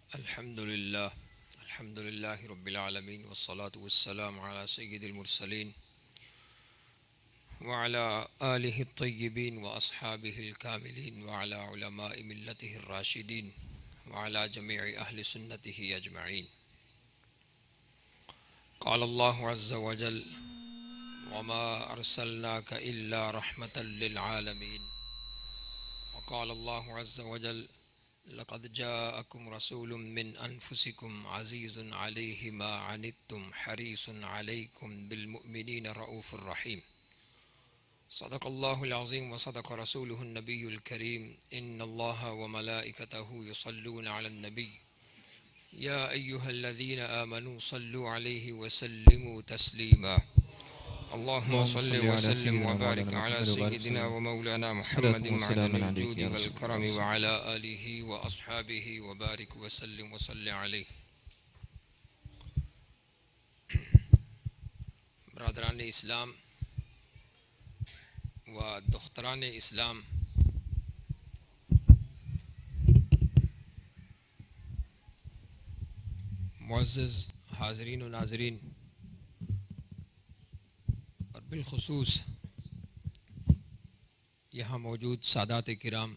الحمد للہ رب العالمین والصلاة والسلام علی سید المرسلین وعلى آلہ الطیبین واصحابہ الکاملین وعلى علماء ملتہ الراشدین وعلى جمیع اہل سنتہ اجمعین. قال اللہ عز وجل وما ارسلناک الا رحمة للعالمین. وقال اللہ عز وجل لقد جاءكم رسول من أنفسكم عزيز عليه ما عنتم حريص عليكم بالمؤمنين رؤوف رحيم. صدق الله العظيم وصدق رسوله النبي الكريم. إن الله وملائكته يصلون على النبي يا أيها الذين آمنوا صلوا عليه وسلموا تسليما. اللهم صل وسلم وبارك على سيدنا ومولانا محمد معدن الجود والكرم وعلى آله وأصحابه وبارك وسلم وصل عليه. برادران اسلام و دختران اسلام، معزز حاضرین و ناظرین، بالخصوص یہاں موجود سادات کرام،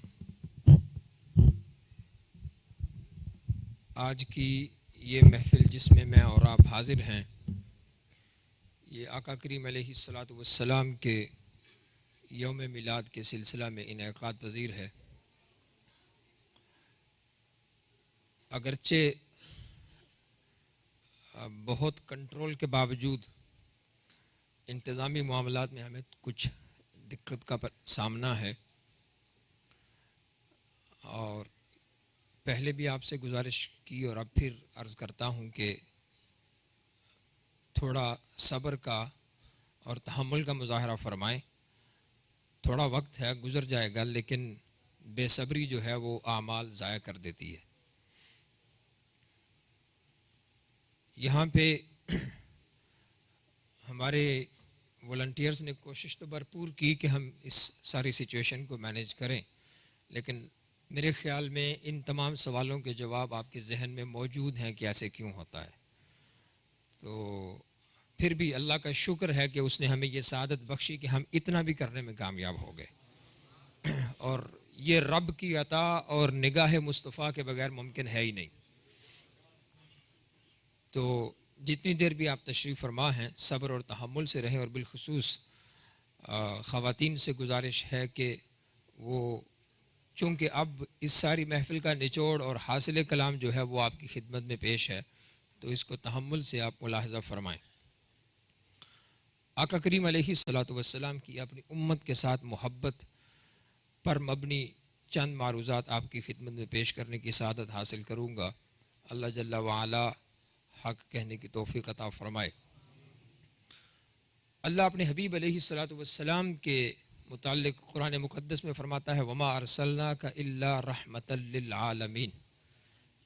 آج کی یہ محفل جس میں اور آپ حاضر ہیں، یہ آقا کریم علیہ الصلاۃ والسلام کے یوم میلاد کے سلسلہ میں انعقاد پذیر ہے. اگرچہ بہت کنٹرول کے باوجود انتظامی معاملات میں ہمیں کچھ دقت کا سامنا ہے، اور پہلے بھی آپ سے گزارش کی اور اب پھر عرض کرتا ہوں کہ تھوڑا صبر کا اور تحمل کا مظاہرہ فرمائیں. تھوڑا وقت ہے، گزر جائے گا، لیکن بے صبری جو ہے وہ اعمال ضائع کر دیتی ہے. یہاں پہ ہمارے والنٹیئرز نے کوشش تو بھرپور کی کہ ہم اس ساری سچویشن کو مینیج کریں، لیکن میرے خیال میں ان تمام سوالوں کے جواب آپ کے ذہن میں موجود ہیں کہ ایسے کیوں ہوتا ہے. تو پھر بھی اللہ کا شکر ہے کہ اس نے ہمیں یہ سعادت بخشی کہ ہم اتنا بھی کرنے میں کامیاب ہو گئے، اور یہ رب کی عطا اور نگاہ مصطفیٰ کے بغیر ممکن ہے ہی نہیں. تو جتنی دیر بھی آپ تشریف فرما ہیں صبر اور تحمل سے رہیں، اور بالخصوص خواتین سے گزارش ہے کہ وہ چونکہ اب اس ساری محفل کا نچوڑ اور حاصل کلام جو ہے وہ آپ کی خدمت میں پیش ہے، تو اس کو تحمل سے آپ ملاحظہ فرمائیں. آقا کریم علیہ الصلاۃ والسلام کی اپنی امت کے ساتھ محبت پر مبنی چند معروضات آپ کی خدمت میں پیش کرنے کی سعادت حاصل کروں گا. اللہ جل وعلا حق کہنے کی توفیق عطا فرمائے. اللہ اپنے حبیب علیہ الصلاۃ والسلام کے متعلق قرآن مقدس میں فرماتا ہے وما ارسلناک الا رحمۃ للعالمین.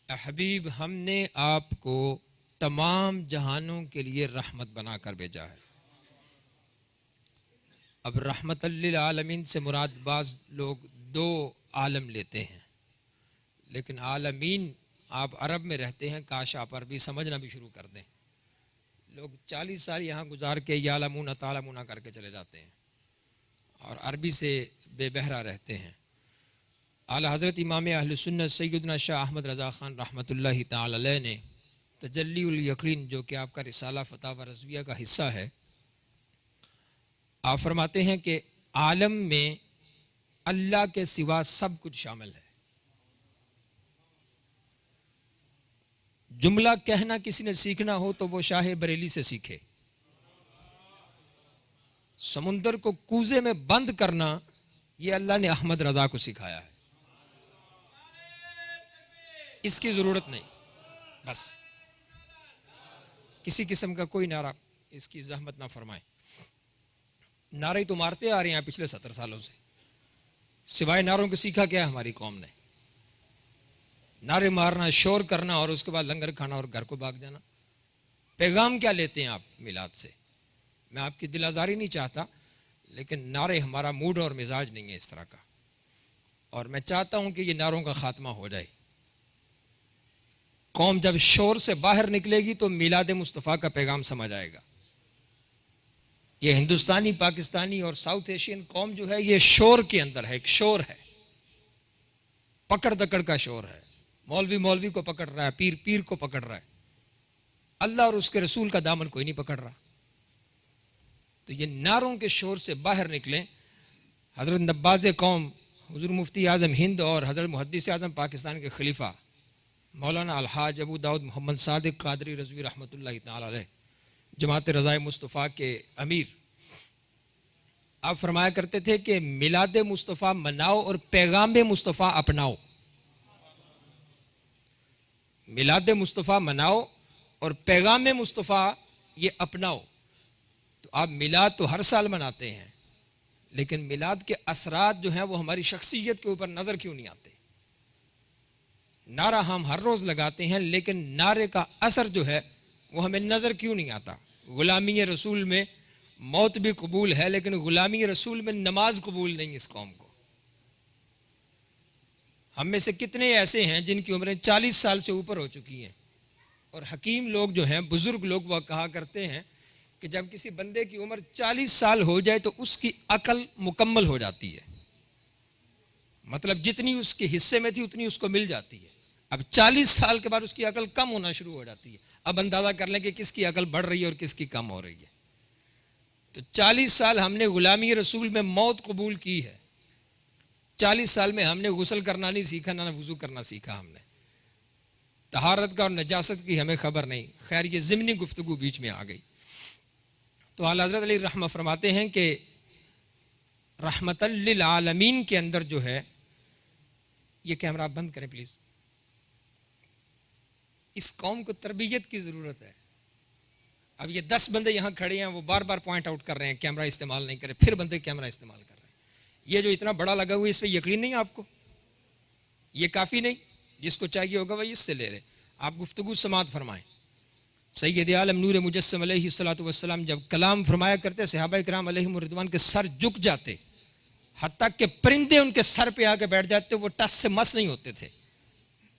اے حبیب، ہم نے آپ کو تمام جہانوں کے لیے رحمت بنا کر بھیجا ہے. اب رحمت للعالمین سے مراد بعض لوگ دو عالم لیتے ہیں، لیکن عالمین آپ عرب میں رہتے ہیں، کاش آپ عربی سمجھنا بھی شروع کر دیں. لوگ 40 سال یہاں گزار کے یعلمون تعلمون کر کے چلے جاتے ہیں اور عربی سے بے بہرا رہتے ہیں. اعلیٰ حضرت امام اہل سنت سیدنا شاہ احمد رضا خان رحمۃ اللہ تعالی علیہ نے تجلی الیقین، جو کہ آپ کا رسالہ فتاوی رضویہ کا حصہ ہے، آپ فرماتے ہیں کہ عالم میں اللہ کے سوا سب کچھ شامل ہے. جملہ کہنا کسی نے سیکھنا ہو تو وہ شاہ بریلی سے سیکھے. سمندر کو کوزے میں بند کرنا یہ اللہ نے احمد رضا کو سکھایا ہے. اس کی ضرورت نہیں، بس کسی قسم کا کوئی نعرہ اس کی زحمت نہ فرمائیں. نعرے تو مارتے آ رہے ہیں پچھلے 70 سالوں سے، سوائے نعروں کے سیکھا کیا ہماری قوم نے؟ نعرے مارنا، شور کرنا، اور اس کے بعد لنگر کھانا اور گھر کو بھاگ جانا. پیغام کیا لیتے ہیں آپ میلاد سے؟ میں آپ کی دل آزاری نہیں چاہتا، لیکن نعرے ہمارا موڈ اور مزاج نہیں ہے اس طرح کا، اور میں چاہتا ہوں کہ یہ نعروں کا خاتمہ ہو جائے. قوم جب شور سے باہر نکلے گی تو میلاد مصطفیٰ کا پیغام سمجھ آئے گا. یہ ہندوستانی، پاکستانی اور ساؤتھ ایشین قوم جو ہے یہ شور کے اندر ہے، ایک شور ہے، پکڑ دکڑ کا شور ہے. مولوی مولوی کو پکڑ رہا ہے، پیر پیر کو پکڑ رہا ہے، اللہ اور اس کے رسول کا دامن کوئی نہیں پکڑ رہا. تو یہ نعروں کے شور سے باہر نکلیں. حضرت نباز قوم حضور مفتی اعظم ہند اور حضرت محدث اعظم پاکستان کے خلیفہ مولانا الحاج ابو داؤد محمد صادق قادری رضوی رحمۃ اللہ تعالی علیہ، جماعت رضائے مصطفیٰ کے امیر، آپ فرمایا کرتے تھے کہ میلاد مصطفیٰ مناؤ اور پیغام مصطفیٰ اپناؤ. میلاد مصطفیٰ مناؤ اور پیغام مصطفیٰ یہ اپناؤ. تو آپ میلاد تو ہر سال مناتے ہیں، لیکن میلاد کے اثرات جو ہیں وہ ہماری شخصیت کے اوپر نظر کیوں نہیں آتے؟ نعرہ ہم ہر روز لگاتے ہیں، لیکن نعرے کا اثر جو ہے وہ ہمیں نظر کیوں نہیں آتا؟ غلامی رسول میں موت بھی قبول ہے، لیکن غلامی رسول میں نماز قبول نہیں اس قوم کو. ہم میں سے کتنے ایسے ہیں جن کی عمریں 40 سال سے اوپر ہو چکی ہیں، اور حکیم لوگ جو ہیں، بزرگ لوگ، وہ کہا کرتے ہیں کہ جب کسی بندے کی عمر 40 سال ہو جائے تو اس کی عقل مکمل ہو جاتی ہے. مطلب جتنی اس کے حصے میں تھی اتنی اس کو مل جاتی ہے. اب 40 سال کے بعد اس کی عقل کم ہونا شروع ہو جاتی ہے. اب اندازہ کر لیں کہ کس کی عقل بڑھ رہی ہے اور کس کی کم ہو رہی ہے. تو 40 سال ہم نے غلامی رسول میں موت قبول کی ہے. 40 سال میں ہم نے غسل کرنا نہیں سیکھا، نہ وضو کرنا سیکھا. ہم نے طہارت کا اور نجاست کی ہمیں خبر نہیں. خیر، یہ ضمنی گفتگو بیچ میں آ گئی. تو اعلیٰ حضرت علیہ رحمہ فرماتے ہیں کہ رحمت للعالمین کے اندر جو ہے، یہ کیمرہ آپ بند کریں پلیز، اس قوم کو تربیت کی ضرورت ہے. اب یہ 10 بندے یہاں کھڑے ہیں، وہ بار بار پوائنٹ آؤٹ کر رہے ہیں کیمرہ استعمال نہیں کرے، پھر بندے کیمرہ استعمال کر رہے ہیں. یہ جو اتنا بڑا لگا ہوا ہے اس پہ یقین نہیں آپ کو؟ یہ کافی نہیں؟ جس کو چاہیے ہوگا وہ اس سے لے لے. آپ گفتگو سماعت فرمائیں. سید عالم نور مجسم علیہ الصلوۃ والسلام جب کلام فرمایا کرتے، صحابہ کرام علیہم رضوان کے سر جھک جاتے، حتیٰ کہ پرندے ان کے سر پہ آ کے بیٹھ جاتے، وہ ٹس سے مس نہیں ہوتے تھے.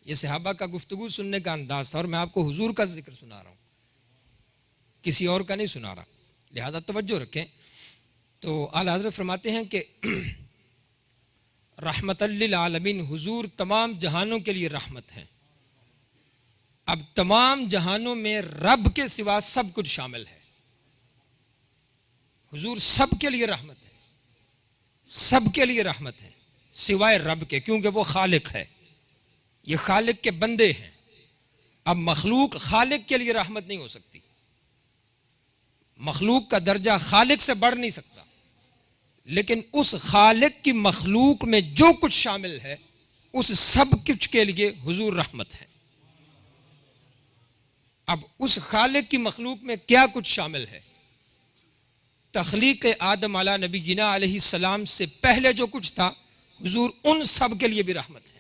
یہ صحابہ کا گفتگو سننے کا انداز تھا، اور میں آپ کو حضور کا ذکر سنا رہا ہوں، کسی اور کا نہیں سنا رہا، لہذا توجہ رکھیں. تو اعلیٰ حضرت فرماتے ہیں کہ رحمت للعالمین، حضور تمام جہانوں کے لیے رحمت ہیں. اب تمام جہانوں میں رب کے سوا سب کچھ شامل ہے. حضور سب کے لیے رحمت ہے، سب کے لیے رحمت ہے سوائے رب کے، کیونکہ وہ خالق ہے. یہ خالق کے بندے ہیں. اب مخلوق خالق کے لیے رحمت نہیں ہو سکتی. مخلوق کا درجہ خالق سے بڑھ نہیں سکتا، لیکن اس خالق کی مخلوق میں جو کچھ شامل ہے اس سب کچھ کے لیے حضور رحمت ہے. اب اس خالق کی مخلوق میں کیا کچھ شامل ہے؟ تخلیق آدم علی نبینا علیہ السلام سے پہلے جو کچھ تھا، حضور ان سب کے لیے بھی رحمت ہے.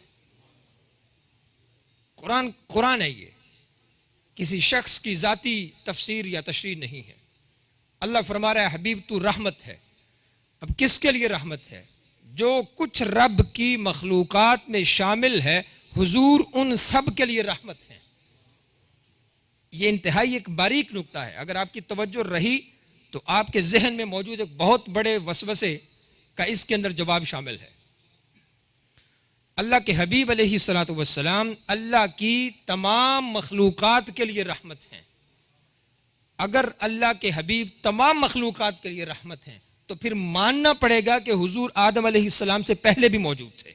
قرآن ہے، یہ کسی شخص کی ذاتی تفسیر یا تشریح نہیں ہے. اللہ فرما رہا ہے حبیب تو رحمت ہے. اب کس کے لیے رحمت ہے؟ جو کچھ رب کی مخلوقات میں شامل ہے، حضور ان سب کے لیے رحمت ہے. یہ انتہائی ایک باریک نکتہ ہے. اگر آپ کی توجہ رہی تو آپ کے ذہن میں موجود ایک بہت بڑے وسوسے کا اس کے اندر جواب شامل ہے. اللہ کے حبیب علیہ الصلوۃ والسلام اللہ کی تمام مخلوقات کے لیے رحمت ہیں. اگر اللہ کے حبیب تمام مخلوقات کے لیے رحمت ہیں تو پھر ماننا پڑے گا کہ حضور آدم علیہ السلام سے پہلے بھی موجود تھے.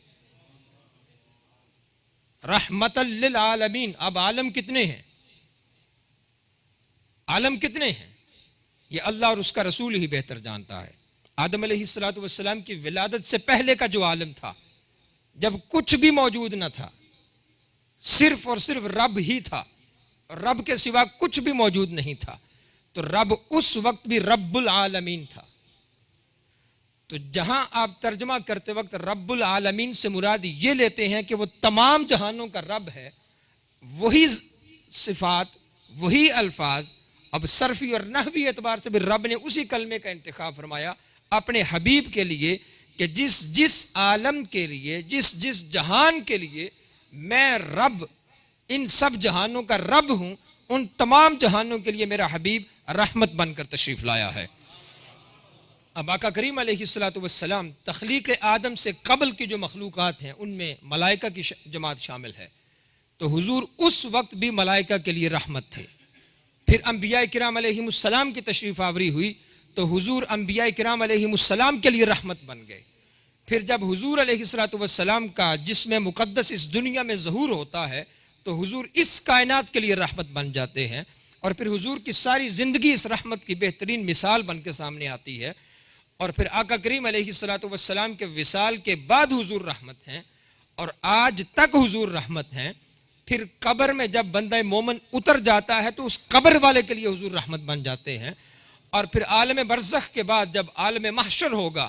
رحمت للعالمین. اب عالم کتنے ہیں؟ عالم کتنے ہیں یہ اللہ اور اس کا رسول ہی بہتر جانتا ہے. آدم علیہ الصلوۃ والسلام کی ولادت سے پہلے کا جو عالم تھا، جب کچھ بھی موجود نہ تھا، صرف اور صرف رب ہی تھا، رب کے سوا کچھ بھی موجود نہیں تھا، تو رب اس وقت بھی رب العالمین تھا. تو جہاں آپ ترجمہ کرتے وقت رب العالمین سے مراد یہ لیتے ہیں کہ وہ تمام جہانوں کا رب ہے، وہی صفات، وہی الفاظ. اب صرفی اور نحوی اعتبار سے بھی رب نے اسی کلمے کا انتخاب فرمایا اپنے حبیب کے لیے کہ جس عالم کے لیے، جس جہان کے لیے میں رب ان سب جہانوں کا رب ہوں، ان تمام جہانوں کے لیے میرا حبیب رحمت بن کر تشریف لایا ہے۔ اب آقا کریم علیہ الصلوۃ والسلام تخلیق آدم سے قبل کی جو مخلوقات ہیں ان میں ملائکہ کی جماعت شامل ہے، تو حضور اس وقت بھی ملائکہ کے لیے رحمت تھے۔ پھر انبیاء کرام علیہم السلام کی تشریف آوری ہوئی تو حضور انبیاء کرام علیہم السلام کے لیے رحمت بن گئے۔ پھر جب حضور علیہ الصلوۃ والسلام کا جسم مقدس اس دنیا میں ظہور ہوتا ہے تو حضور اس کائنات کے لیے رحمت بن جاتے ہیں، اور پھر حضور کی ساری زندگی اس رحمت کی بہترین مثال بن کے سامنے آتی ہے۔ اور پھر آقا کریم علیہ الصلوۃ والسلام کے وصال کے بعد حضور رحمت ہیں، اور آج تک حضور رحمت ہیں۔ پھر قبر میں جب بندہ مومن اتر جاتا ہے تو اس قبر والے کے لیے حضور رحمت بن جاتے ہیں، اور پھر عالم برزخ کے بعد جب عالم محشر ہوگا،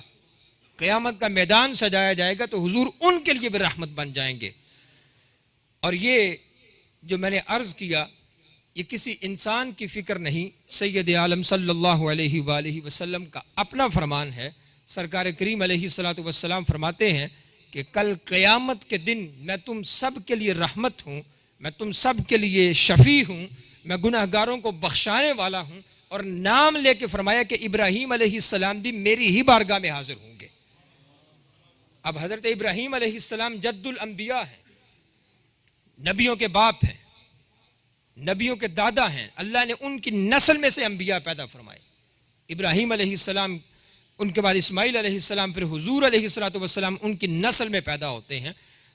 قیامت کا میدان سجایا جائے گا، تو حضور ان کے لیے بھی رحمت بن جائیں گے۔ اور یہ جو میں نے عرض کیا یہ کسی انسان کی فکر نہیں، سید عالم صلی اللہ علیہ وآلہ وسلم کا اپنا فرمان ہے۔ سرکار کریم علیہ الصلوۃ والسلام فرماتے ہیں کہ کل قیامت کے دن میں تم سب کے لیے رحمت ہوں، میں تم سب کے لیے شفیع ہوں، میں گناہ گاروں کو بخشانے والا ہوں، اور نام لے کے فرمایا کہ ابراہیم علیہ السلام بھی میری ہی بارگاہ میں حاضر ہوں گے۔ اب حضرت ابراہیم علیہ السلام جد الانبیاء ہیں، نبیوں کے باپ ہیں، نبیوں کے دادا ہیں۔ اللہ نے ان کی نسل میں سے انبیاء پیدا فرمائے۔ ابراہیم علیہ السلام، ان کے بعد اسماعیل علیہ السلام، پھر حضور علیہ الصلوۃ والسلام ان کی نسل میں پیدا ہوتے ہیں۔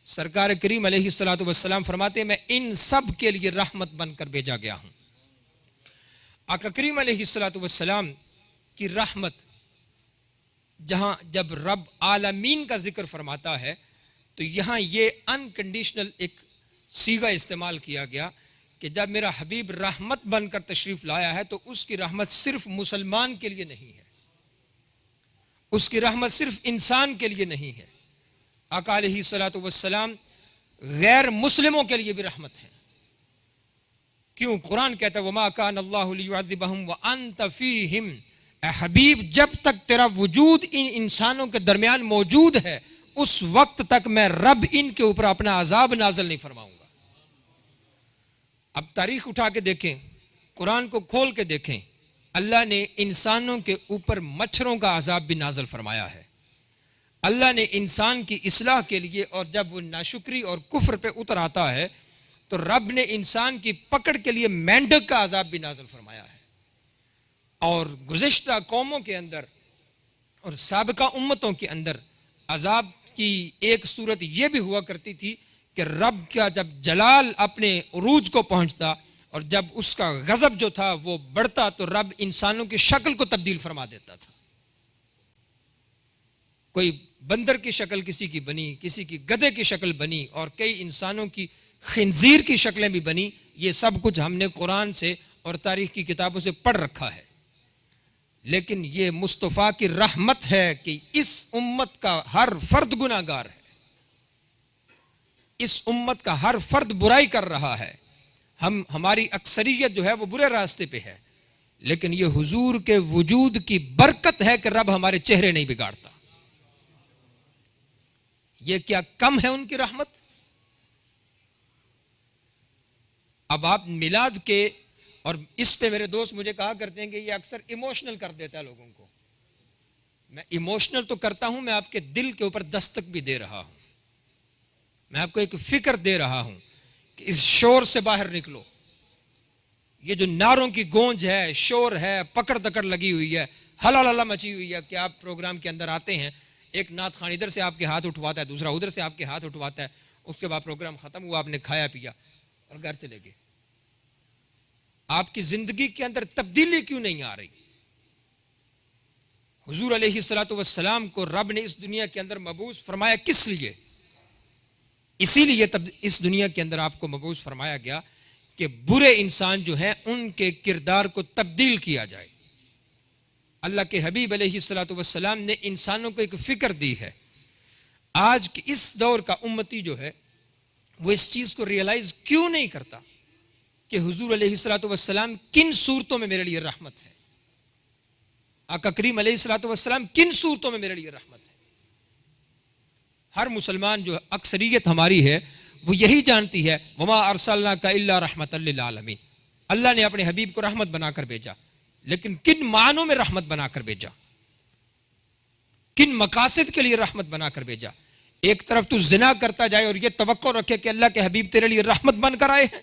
سرکار کریم علیہ الصلوۃ والسلام فرماتے ہیں میں ان سب کے لیے رحمت بن کر بھیجا گیا ہوں۔ آقا کریم علیہ الصلوۃ والسلام کی رحمت جہاں جب رب عالمین کا ذکر فرماتا ہے تو یہاں یہ انکنڈیشنل ایک صیغہ استعمال کیا گیا کہ جب میرا حبیب رحمت بن کر تشریف لایا ہے تو اس کی رحمت صرف مسلمان کے لیے نہیں ہے، اس کی رحمت صرف انسان کے لیے نہیں ہے۔ آقا علیہ الصلوۃ والسلام غیر مسلموں کے لیے بھی رحمت ہے۔ کیوں؟ قرآن کہتا ہے وَمَا كَانَ اللَّهُ لِيُعَذِّبَهُمْ وَأَنْتَ فِيهِمْ، اے حبیب جب تک تیرا وجود ان انسانوں کے درمیان موجود ہے اس وقت تک میں رب ان کے اوپر اپنا عذاب نازل نہیں فرماؤں گا۔ اب تاریخ اٹھا کے دیکھیں، قرآن کو کھول کے دیکھیں، اللہ نے انسانوں کے اوپر مچھروں کا عذاب بھی نازل فرمایا ہے۔ اللہ نے انسان کی اصلاح کے لیے، اور جب وہ ناشکری اور کفر پہ اتر آتا ہے تو رب نے انسان کی پکڑ کے لیے مینڈک کا عذاب بھی نازل فرمایا ہے۔ اور گزشتہ قوموں کے اندر اور سابقہ امتوں کے اندر عذاب کی ایک صورت یہ بھی ہوا کرتی تھی کہ رب کا جب جلال اپنے عروج کو پہنچتا اور جب اس کا غضب جو تھا وہ بڑھتا تو رب انسانوں کی شکل کو تبدیل فرما دیتا تھا۔ کوئی بندر کی شکل کسی کی بنی، کسی کی گدھے کی شکل بنی، اور کئی انسانوں کی خنزیر کی شکلیں بھی بنی۔ یہ سب کچھ ہم نے قرآن سے اور تاریخ کی کتابوں سے پڑھ رکھا ہے۔ لیکن یہ مصطفیٰ کی رحمت ہے کہ اس امت کا ہر فرد گناہ گار ہے، اس امت کا ہر فرد برائی کر رہا ہے، ہماری اکثریت جو ہے وہ برے راستے پہ ہے، لیکن یہ حضور کے وجود کی برکت ہے کہ رب ہمارے چہرے نہیں بگاڑتا۔ یہ کیا کم ہے ان کی رحمت؟ اب آپ میلاد کے، اور اس پہ میرے دوست مجھے کہا کرتے ہیں کہ یہ اکثر ایموشنل کر دیتا ہے لوگوں کو۔ میں ایموشنل تو کرتا ہوں، میں آپ کے دل کے اوپر دستک بھی دے رہا ہوں، میں آپ کو ایک فکر دے رہا ہوں کہ اس شور سے باہر نکلو۔ یہ جو نعروں کی گونج ہے، شور ہے، پکڑ دکڑ لگی ہوئی ہے، ہلا ہلا مچی ہوئی ہے کہ آپ پروگرام کے اندر آتے ہیں، ایک نعت خان ادھر سے آپ کے ہاتھ اٹھواتا ہے، دوسرا ادھر سے آپ کے ہاتھ اٹھواتا ہے، اس کے بعد پروگرام ختم ہوا، آپ نے کھایا پیا اور گھر چلے گئے۔ آپ کی زندگی کے اندر تبدیلی کیوں نہیں آ رہی؟ حضور علیہ الصلوۃ والسلام کو رب نے اس دنیا کے اندر مبعوث فرمایا کس لیے؟ اسی لیے اس دنیا کے اندر آپ کو مبعوث فرمایا گیا کہ برے انسان جو ہیں ان کے کردار کو تبدیل کیا جائے۔ اللہ کے حبیب علیہ الصلوۃ والسلام نے انسانوں کو ایک فکر دی ہے۔ آج کے اس دور کا امتی جو ہے وہ اس چیز کو ریئلائز کیوں نہیں کرتا کہ حضور علیہ الصلوۃ والسلام کن صورتوں میں میرے لیے رحمت ہے، آقا کریم علیہ الصلوۃ والسلام کن صورتوں میں میرے لیے رحمت ہے۔ ہر مسلمان جو اکثریت ہماری ہے وہ یہی جانتی ہے وما ارسلناک الا رحمۃ للعالمین، اللہ نے اپنے حبیب کو رحمت بنا کر بھیجا، لیکن کن معنوں میں رحمت بنا کر بھیجا، کن مقاصد کے لیے رحمت بنا کر بھیجا؟ ایک طرف تو زنا کرتا جائے اور یہ توقع رکھے کہ اللہ کے حبیب تیرے لیے رحمت بن کر آئے ہیں،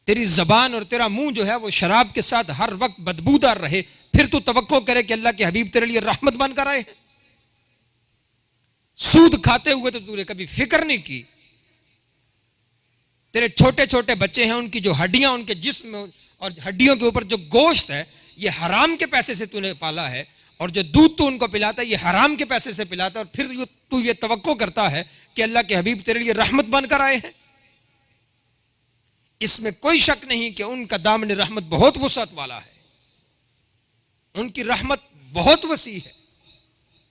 تیری زبان اور تیرا منہ جو ہے وہ شراب کے ساتھ ہر وقت بدبودار رہے، پھر تو توقع کرے کہ اللہ کے حبیب تیرے لیے رحمت بن کر آئے ہیں۔ سود کھاتے ہوئے تو تو نے کبھی فکر نہیں کی، تیرے چھوٹے چھوٹے بچے ہیں، ان کی جو ہڈیاں ان کے جسم میں اور ہڈیوں کے اوپر جو گوشت ہے یہ حرام کے پیسے سے تو نے پالا ہے، اور جو دودھ تو ان کو پلاتا ہے یہ حرام کے پیسے سے پلاتا ہے، اور پھر تو یہ توقع کرتا ہے کہ اللہ کے حبیب تیرے لیے رحمت بن کر آئے ہیں۔ اس میں کوئی شک نہیں کہ ان کا دامن رحمت بہت وسعت والا ہے، ان کی رحمت بہت وسیع ہے۔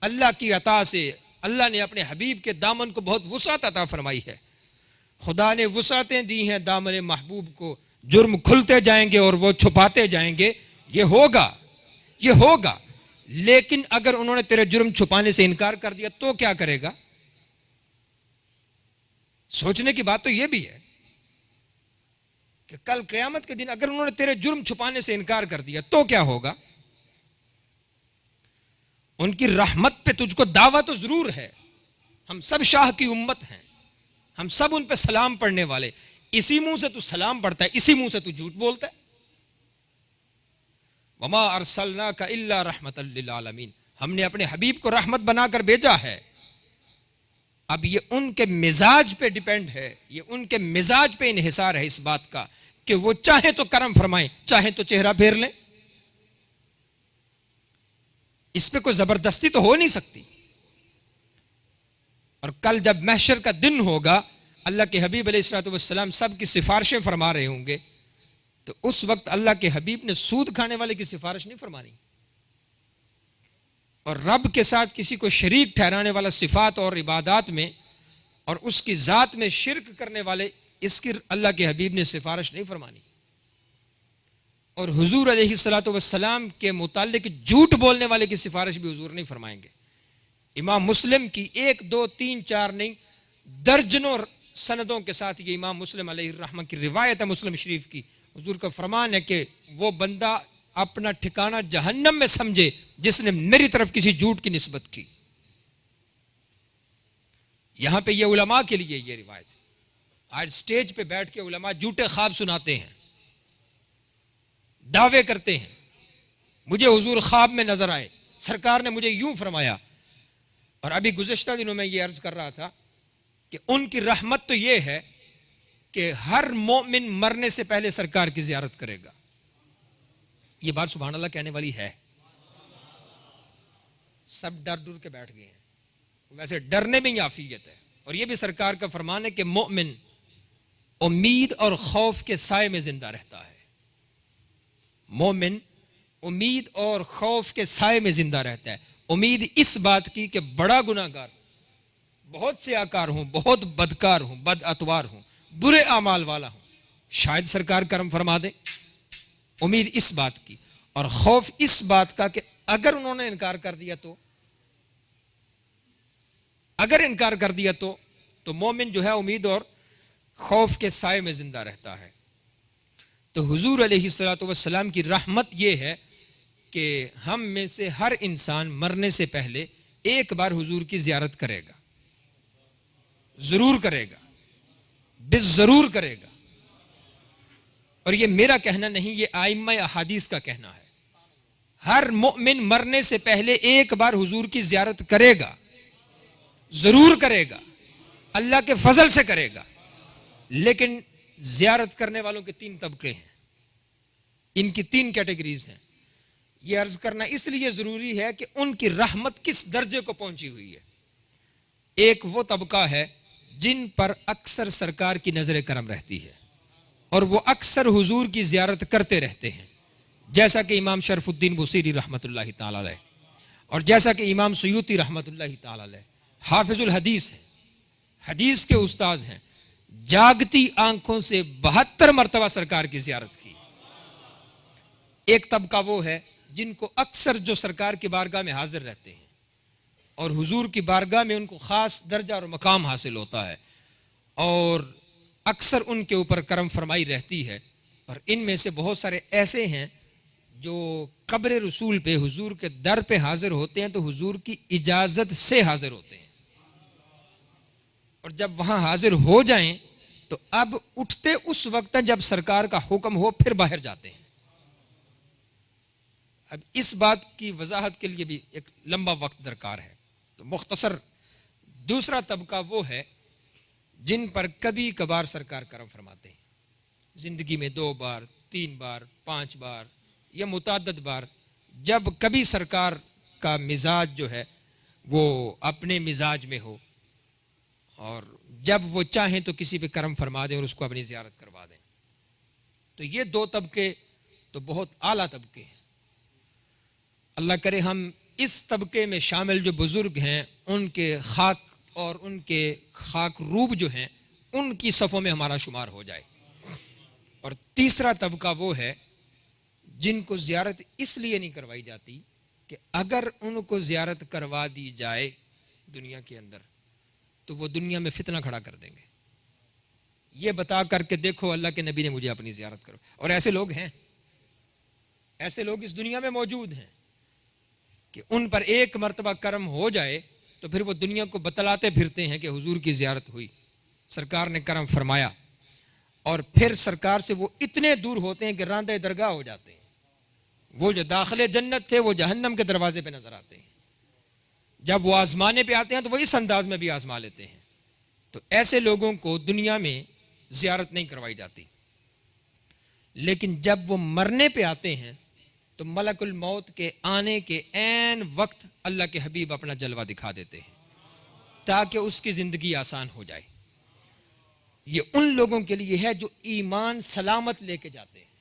اللہ کی عطا سے اللہ نے اپنے حبیب کے دامن کو بہت وسعت عطا فرمائی ہے۔ خدا نے وسعتیں دی ہیں دامن محبوب کو، جرم کھلتے جائیں گے اور وہ چھپاتے جائیں گے، یہ ہوگا، لیکن اگر انہوں نے تیرے جرم چھپانے سے انکار کر دیا تو کیا کرے گا؟ سوچنے کی بات تو یہ بھی ہے کہ کل قیامت کے دن اگر انہوں نے تیرے جرم چھپانے سے انکار کر دیا تو کیا ہوگا؟ ان کی رحمت پہ تجھ کو دعویٰ تو ضرور ہے، ہم سب شاہ کی امت ہیں، ہم سب ان پہ سلام پڑھنے والے، اسی منہ سے تو سلام پڑھتا ہے، اسی منہ سے تو جھوٹ بولتا ہے۔ وما ارسلناک الا رحمۃ للعالمین، ہم نے اپنے حبیب کو رحمت بنا کر بھیجا ہے۔ اب یہ ان کے مزاج پہ ڈیپینڈ ہے، یہ ان کے مزاج پہ انحصار ہے اس بات کا کہ وہ چاہے تو کرم فرمائیں، چاہے تو چہرہ پھیر لیں، اس پہ کوئی زبردستی تو ہو نہیں سکتی۔ اور کل جب محشر کا دن ہوگا، اللہ کے حبیب علیہ الصلوۃ والسلام سب کی سفارشیں فرما رہے ہوں گے، تو اس وقت اللہ کے حبیب نے سود کھانے والے کی سفارش نہیں فرمانی، اور رب کے ساتھ کسی کو شریک ٹھہرانے والا صفات اور عبادات میں اور اس کی ذات میں شرک کرنے والے، اس کی اللہ کے حبیب نے سفارش نہیں فرمانی، اور حضور علیہ الصلوۃ والسلام کے متعلق جھوٹ بولنے والے کی سفارش بھی حضور نہیں فرمائیں گے۔ امام مسلم کی 1 2 3 4 نہیں درجنوں سندوں کے ساتھ یہ امام مسلم علیہ الرحمہ کی روایت ہے مسلم شریف کی، حضور کا فرمان ہے کہ وہ بندہ اپنا ٹھکانہ جہنم میں سمجھے جس نے میری طرف کسی جھوٹ کی نسبت کی۔ یہاں پہ یہ علماء کے لیے یہ روایت ہے، آج سٹیج پہ بیٹھ کے علماء جھوٹے خواب سناتے ہیں، دعوے کرتے ہیں، مجھے حضور خواب میں نظر آئے، سرکار نے مجھے یوں فرمایا۔ اور ابھی گزشتہ دنوں میں یہ عرض کر رہا تھا کہ ان کی رحمت تو یہ ہے کہ ہر مومن مرنے سے پہلے سرکار کی زیارت کرے گا۔ یہ بات سبحان اللہ کہنے والی ہے، سب ڈر ڈر کے بیٹھ گئے ہیں، ویسے ڈرنے میں ہی عافیت ہے، اور یہ بھی سرکار کا فرمان ہے کہ مومن امید اور خوف کے سائے میں زندہ رہتا ہے، مومن امید اور خوف کے سائے میں زندہ رہتا ہے۔ امید اس بات کی کہ بڑا گناہگار ہوں، بہت سیاکار ہوں، بہت بدکار ہوں، بد اتوار ہوں، برے اعمال والا ہوں، شاید سرکار کرم فرما دے، امید اس بات کی، اور خوف اس بات کا کہ اگر انہوں نے انکار کر دیا تو مومن جو ہے امید اور خوف کے سائے میں زندہ رہتا ہے۔ تو حضور علیہ الصلوۃ والسلام کی رحمت یہ ہے کہ ہم میں سے ہر انسان مرنے سے پہلے ایک بار حضور کی زیارت کرے گا، ضرور کرے گا، بالضرور کرے گا، اور یہ میرا کہنا نہیں، یہ ائمہ احادیث کا کہنا ہے۔ ہر مومن مرنے سے پہلے ایک بار حضور کی زیارت کرے گا، ضرور کرے گا، اللہ کے فضل سے کرے گا، لیکن زیارت کرنے والوں کے 3 طبقے ہیں، ان کی 3 کیٹیگریز ہیں۔ یہ عرض کرنا اس لیے ضروری ہے کہ ان کی رحمت کس درجے کو پہنچی ہوئی ہے۔ ایک وہ طبقہ ہے جن پر اکثر سرکار کی نظر کرم رہتی ہے اور وہ اکثر حضور کی زیارت کرتے رہتے ہیں، جیسا کہ امام شرف الدین بصیری رحمۃ اللہ تعالی علیہ، اور جیسا کہ امام سیوطی رحمۃ اللہ تعالی علیہ حافظ الحدیث ہیں، حدیث کے استاذ ہیں، جاگتی آنکھوں سے 72 مرتبہ سرکار کی زیارت کی۔ ایک طبقہ وہ ہے جن کو اکثر جو سرکار کی بارگاہ میں حاضر رہتے ہیں، اور حضور کی بارگاہ میں ان کو خاص درجہ اور مقام حاصل ہوتا ہے، اور اکثر ان کے اوپر کرم فرمائی رہتی ہے۔ اور ان میں سے بہت سارے ایسے ہیں جو قبر رسول پہ حضور کے در پہ حاضر ہوتے ہیں تو حضور کی اجازت سے حاضر ہوتے ہیں، اور جب وہاں حاضر ہو جائیں تو اب اٹھتے اس وقت جب سرکار کا حکم ہو، پھر باہر جاتے ہیں۔ اب اس بات کی وضاحت کے لیے بھی ایک لمبا وقت درکار ہے، تو مختصر دوسرا طبقہ وہ ہے جن پر کبھی کبھار سرکار کرم فرماتے ہیں، زندگی میں 2 بار 3 بار 5 بار یا متعدد بار، جب کبھی سرکار کا مزاج جو ہے وہ اپنے مزاج میں ہو، اور جب وہ چاہیں تو کسی پہ کرم فرما دیں اور اس کو اپنی زیارت کروا دیں۔ تو یہ 2 طبقے تو بہت اعلیٰ طبقے ہیں۔ اللہ کرے ہم اس طبقے میں شامل جو بزرگ ہیں ان کے خاک اور ان کے خاک روب جو ہیں ان کی صفوں میں ہمارا شمار ہو جائے۔ اور تیسرا طبقہ وہ ہے جن کو زیارت اس لیے نہیں کروائی جاتی کہ اگر ان کو زیارت کروا دی جائے دنیا کے اندر تو وہ دنیا میں فتنہ کھڑا کر دیں گے، یہ بتا کر کے دیکھو اللہ کے نبی نے مجھے اپنی زیارت کرو۔ اور ایسے لوگ ہیں، ایسے لوگ اس دنیا میں موجود ہیں کہ ان پر ایک مرتبہ کرم ہو جائے تو پھر وہ دنیا کو بتلاتے پھرتے ہیں کہ حضور کی زیارت ہوئی، سرکار نے کرم فرمایا، اور پھر سرکار سے وہ اتنے دور ہوتے ہیں کہ راندہ درگاہ ہو جاتے ہیں۔ وہ جو داخل جنت تھے وہ جہنم کے دروازے پہ نظر آتے ہیں۔ جب وہ آزمانے پہ آتے ہیں تو وہ اس انداز میں بھی آزما لیتے ہیں۔ تو ایسے لوگوں کو دنیا میں زیارت نہیں کروائی جاتی، لیکن جب وہ مرنے پہ آتے ہیں تو ملک الموت کے آنے کے عین وقت اللہ کے حبیب اپنا جلوہ دکھا دیتے ہیں تاکہ اس کی زندگی آسان ہو جائے۔ یہ ان لوگوں کے لیے ہے جو ایمان سلامت لے کے جاتے ہیں۔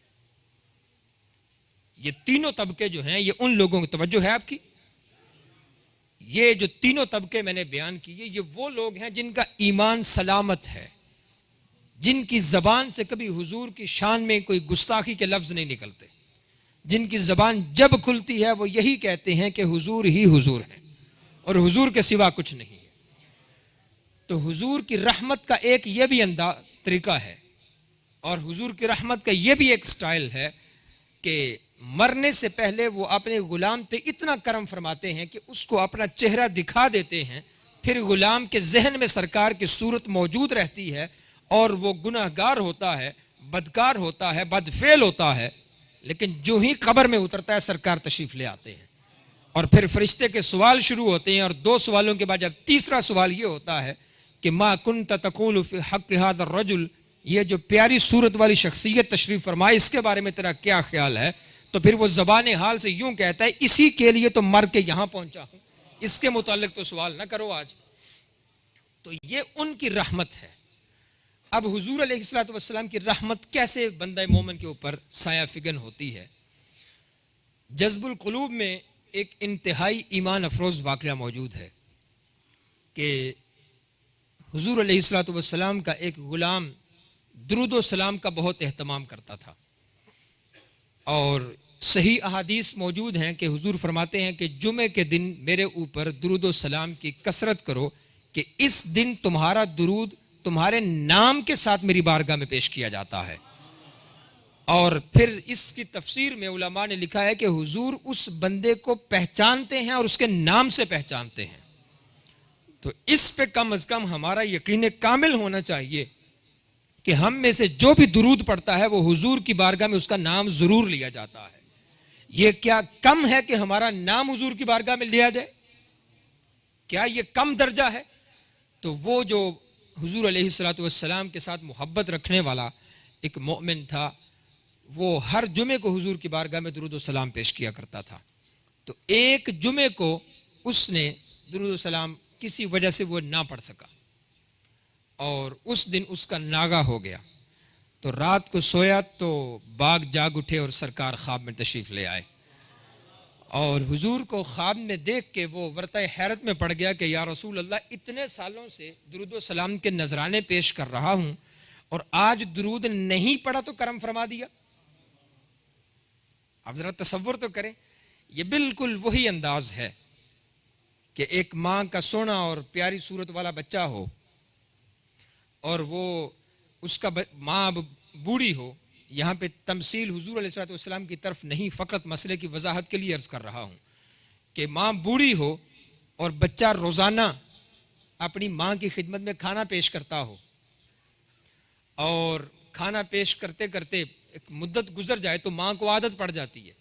یہ تینوں طبقے جو ہیں یہ ان لوگوں کی توجہ ہے آپ کی، یہ جو تینوں طبقے میں نے بیان کیے یہ وہ لوگ ہیں جن کا ایمان سلامت ہے، جن کی زبان سے کبھی حضور کی شان میں کوئی گستاخی کے لفظ نہیں نکلتے، جن کی زبان جب کھلتی ہے وہ یہی کہتے ہیں کہ حضور ہی حضور ہے اور حضور کے سوا کچھ نہیں ہے۔ تو حضور کی رحمت کا ایک یہ بھی طریقہ ہے، اور حضور کی رحمت کا یہ بھی ایک سٹائل ہے کہ مرنے سے پہلے وہ اپنے غلام پہ اتنا کرم فرماتے ہیں کہ اس کو اپنا چہرہ دکھا دیتے ہیں، پھر غلام کے ذہن میں سرکار کی صورت موجود رہتی ہے اور وہ گناہگار ہوتا ہے، بدکار ہوتا ہے، بدفعل ہوتا ہے، لیکن جو ہی قبر میں اترتا ہے سرکار تشریف لے آتے ہیں، اور پھر فرشتے کے سوال شروع ہوتے ہیں، اور 2 سوالوں کے بعد جب تیسرا سوال یہ ہوتا ہے کہ ما کنت تقول فی حق هذا الرجل، یہ جو پیاری صورت والی شخصیت تشریف فرمائے اس کے بارے میں تیرا کیا خیال ہے؟ تو پھر وہ زبان حال سے یوں کہتا ہے اسی کے لیے تو مر کے یہاں پہنچا ہوں، اس کے متعلق تو سوال نہ کرو آج۔ تو یہ ان کی رحمت ہے۔ اب حضور علیہ الصلوۃ والسلام کی رحمت کیسے بندہ مومن کے اوپر سایہ فگن ہوتی ہے؟ جذب القلوب میں ایک انتہائی ایمان افروز واقعہ موجود ہے کہ حضور علیہ الصلوۃ والسلام کا ایک غلام درود و سلام کا بہت اہتمام کرتا تھا، اور صحیح احادیث موجود ہیں کہ حضور فرماتے ہیں کہ جمعے کے دن میرے اوپر درود و سلام کی کثرت کرو کہ اس دن تمہارا درود تمہارے نام کے ساتھ میری بارگاہ میں پیش کیا جاتا ہے۔ اور پھر اس کی تفسیر میں علماء نے لکھا ہے کہ حضور اس بندے کو پہچانتے ہیں اور اس کے نام سے پہچانتے ہیں۔ تو اس پہ کم از کم ہمارا یقین کامل ہونا چاہیے کہ ہم میں سے جو بھی درود پڑھتا ہے وہ حضور کی بارگاہ میں اس کا نام ضرور لیا جاتا ہے۔ یہ کیا کم ہے کہ ہمارا نام حضور کی بارگاہ میں لیا جائے؟ کیا یہ کم درجہ ہے؟ تو وہ جو حضور علیہ الصلوۃ والسلام کے ساتھ محبت رکھنے والا ایک مومن تھا، وہ ہر جمعے کو حضور کی بارگاہ میں درود و سلام پیش کیا کرتا تھا۔ تو ایک جمعے کو اس نے درود و سلام کسی وجہ سے وہ نہ پڑھ سکا، اور اس دن اس کا ناگا ہو گیا، تو رات کو سویا تو باغ جاگ اٹھے اور سرکار خواب میں تشریف لے آئے، اور حضور کو خواب میں دیکھ کے وہ ورطہ حیرت میں پڑ گیا کہ یا رسول اللہ، اتنے سالوں سے درود و سلام کے نذرانے پیش کر رہا ہوں اور آج درود نہیں پڑھا تو کرم فرما دیا۔ آپ ذرا تصور تو کریں، یہ بالکل وہی انداز ہے کہ ایک ماں کا سونا اور پیاری صورت والا بچہ ہو اور وہ اس کا ماں اب بوڑھی ہو. یہاں پہ تمثیل حضور علیہ الصلوۃ والسلام کی طرف نہیں، فقط مسئلے کی وضاحت کے لیے عرض کر رہا ہوں کہ ماں بوڑھی ہو اور بچہ روزانہ اپنی ماں کی خدمت میں کھانا پیش کرتا ہو، اور کھانا پیش کرتے کرتے ایک مدت گزر جائے تو ماں کو عادت پڑ جاتی ہے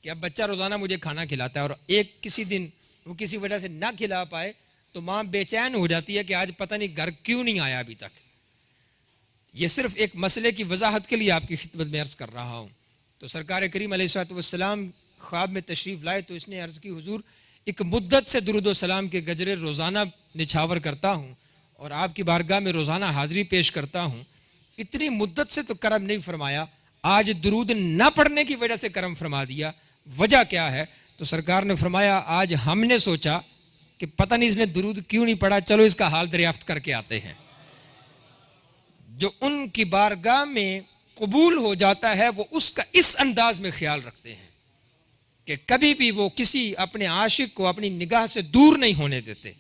کہ اب بچہ روزانہ مجھے کھانا کھلاتا ہے، اور کسی دن وہ کسی وجہ سے نہ کھلا پائے تو ماں بے چین ہو جاتی ہے کہ آج پتہ نہیں گھر کیوں نہیں آیا ابھی تک. یہ صرف ایک مسئلے کی وضاحت کے لیے آپ کی خدمت میں عرض کر رہا ہوں. تو سرکار کریم علیہ الصلوۃ والسلام خواب میں تشریف لائے تو اس نے عرض کی حضور ایک مدت سے درود و سلام کے گجرے روزانہ نچھاور کرتا ہوں اور آپ کی بارگاہ میں روزانہ حاضری پیش کرتا ہوں، اتنی مدت سے تو کرم نہیں فرمایا، آج درود نہ پڑھنے کی وجہ سے کرم فرما دیا، وجہ کیا ہے؟ تو سرکار نے فرمایا آج ہم نے سوچا کہ پتہ نہیں اس نے درود کیوں نہیں پڑھا، چلو اس کا حال دریافت کر کے آتے ہیں. جو ان کی بارگاہ میں قبول ہو جاتا ہے وہ اس کا اس انداز میں خیال رکھتے ہیں کہ کبھی بھی وہ کسی اپنے عاشق کو اپنی نگاہ سے دور نہیں ہونے دیتے.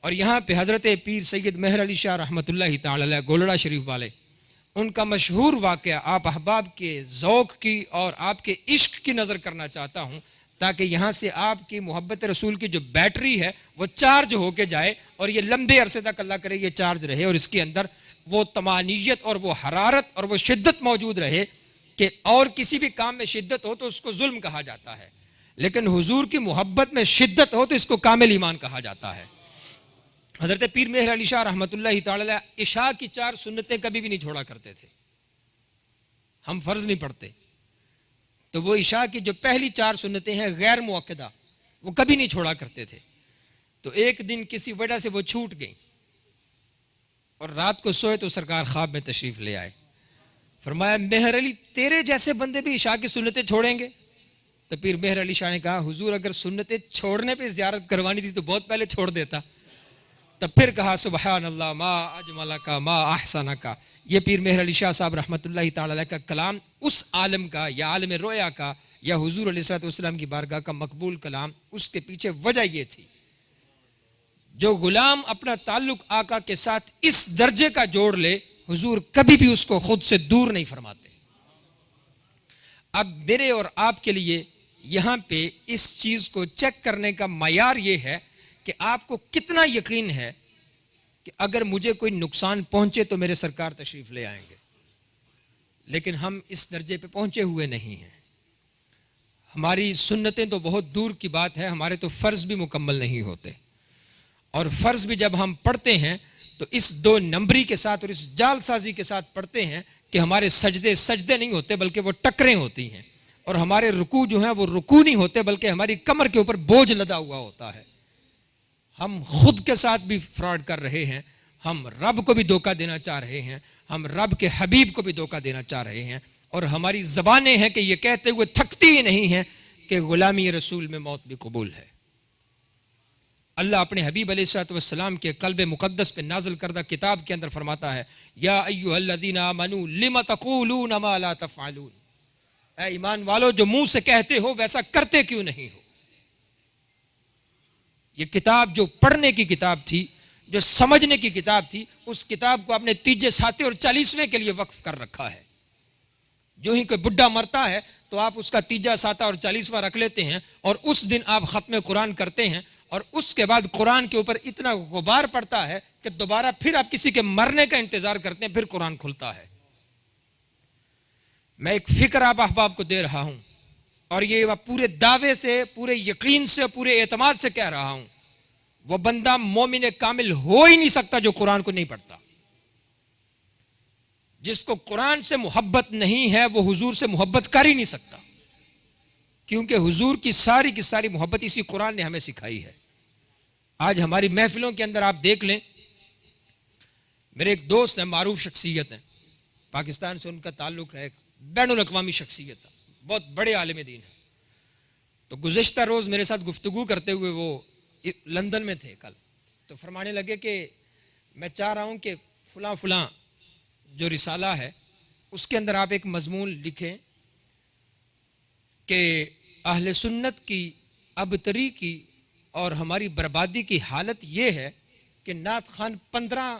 اور یہاں پہ حضرت پیر سید مہر علی شاہ رحمۃ اللہ تعالی علیہ گولڑا شریف والے، ان کا مشہور واقعہ آپ احباب کے ذوق کی اور آپ کے عشق کی نظر کرنا چاہتا ہوں تاکہ یہاں سے آپ کی محبت رسول کی جو بیٹری ہے وہ چارج ہو کے جائے اور یہ لمبے عرصے تک اللہ کرے یہ چارج رہے اور اس کے اندر وہ طمانینت اور وہ حرارت اور وہ شدت موجود رہے کہ اور کسی بھی کام میں شدت ہو تو اس کو ظلم کہا جاتا ہے، لیکن حضور کی محبت میں شدت ہو تو اس کو کامل ایمان کہا جاتا ہے. حضرت پیر مہر علی شاہ رحمۃ اللہ تعالی علیہ عشاء کی 4 سنتیں کبھی بھی نہیں چھوڑا کرتے تھے. ہم فرض نہیں پڑھتے تو وہ عشاء کی جو پہلی 4 سنتیں ہیں غیر مؤکدہ وہ کبھی نہیں چھوڑا کرتے تھے. تو ایک دن کسی وجہ سے وہ چھوٹ گئیں اور رات کو سوئے تو سرکار خواب میں تشریف لے آئے. فرمایا مہر علی تیرے جیسے بندے بھی عشاء کی سنتیں چھوڑیں گے؟ تو پیر مہر علی شاہ نے کہا حضور اگر سنتیں چھوڑنے پہ زیارت کروانی تھی تو بہت پہلے چھوڑ دیتا. تب پھر کہا سبحان اللہ ما اجملک ما احسنک. یہ پیر مہر علی شاہ صاحب رحمۃ اللہ تعالی علیہ کا کلام اس عالم کا یا عالم رویا کا یا حضور علیہ الصلوۃ والسلام کی بارگاہ کا مقبول کلام، اس کے پیچھے وجہ یہ تھی جو غلام اپنا تعلق آقا کے ساتھ اس درجے کا جوڑ لے حضور کبھی بھی اس کو خود سے دور نہیں فرماتے. اب میرے اور آپ کے لیے یہاں پہ اس چیز کو چیک کرنے کا معیار یہ ہے کہ آپ کو کتنا یقین ہے کہ اگر مجھے کوئی نقصان پہنچے تو میرے سرکار تشریف لے آئیں گے. لیکن ہم اس درجے پہ پہنچے ہوئے نہیں ہیں. ہماری سنتیں تو بہت دور کی بات ہے، ہمارے تو فرض بھی مکمل نہیں ہوتے، اور فرض بھی جب ہم پڑھتے ہیں تو اس 2 نمبری کے ساتھ اور اس جال سازی کے ساتھ پڑھتے ہیں کہ ہمارے سجدے نہیں ہوتے بلکہ وہ ٹکریں ہوتی ہیں، اور ہمارے رکوع جو ہیں وہ رکوع نہیں ہوتے بلکہ ہماری کمر کے اوپر بوجھ لدا ہوا ہوتا ہے. ہم خود کے ساتھ بھی فراڈ کر رہے ہیں، ہم رب کو بھی دھوکہ دینا چاہ رہے ہیں، ہم رب کے حبیب کو بھی دھوکہ دینا چاہ رہے ہیں، اور ہماری زبانیں ہیں کہ یہ کہتے ہوئے تھکتی ہی نہیں ہیں کہ غلامی رسول میں موت بھی قبول ہے. اللہ اپنے حبیب علیہ الصلوۃ والسلام کے قلب مقدس پہ نازل کردہ کتاب کے اندر فرماتا ہے یا ایھا الذین آمنوا لم تقولون ما لا تفعلون. اے ایمان والو جو منہ سے کہتے ہو ویسا کرتے کیوں نہیں ہو. یہ کتاب جو پڑھنے کی کتاب تھی، جو سمجھنے کی کتاب تھی، اس کتاب کو آپ نے 3 ساتویں اور 40ویں کے لیے وقف کر رکھا ہے. جو ہی کوئی بڈھا مرتا ہے تو آپ اس کا 3 7 اور 40واں رکھ لیتے ہیں اور اس دن آپ ختم قرآن کرتے ہیں، اور اس کے بعد قرآن کے اوپر اتنا غبار پڑتا ہے کہ دوبارہ پھر آپ کسی کے مرنے کا انتظار کرتے ہیں، پھر قرآن کھلتا ہے. میں ایک فکر آپ احباب کو دے رہا ہوں اور یہ پورے دعوے سے، پورے یقین سے، پورے اعتماد سے کہہ رہا ہوں، وہ بندہ مومن کامل ہو ہی نہیں سکتا جو قرآن کو نہیں پڑھتا. جس کو قرآن سے محبت نہیں ہے وہ حضور سے محبت کر ہی نہیں سکتا، کیونکہ حضور کی ساری محبت اسی قرآن نے ہمیں سکھائی ہے. آج ہماری محفلوں کے اندر آپ دیکھ لیں، میرے ایک دوست ہیں، معروف شخصیت ہیں، پاکستان سے ان کا تعلق ہے، بین الاقوامی شخصیت ہے، بہت بڑے عالم دین ہیں. تو گزشتہ روز میرے ساتھ گفتگو کرتے ہوئے وہ لندن میں تھے کل، تو فرمانے لگے کہ میں چاہ رہا ہوں کہ فلاں جو رسالہ ہے اس کے اندر آپ ایک مضمون لکھیں کہ اہل سنت کی ابتری کی اور ہماری بربادی کی حالت یہ ہے کہ نعت خان 15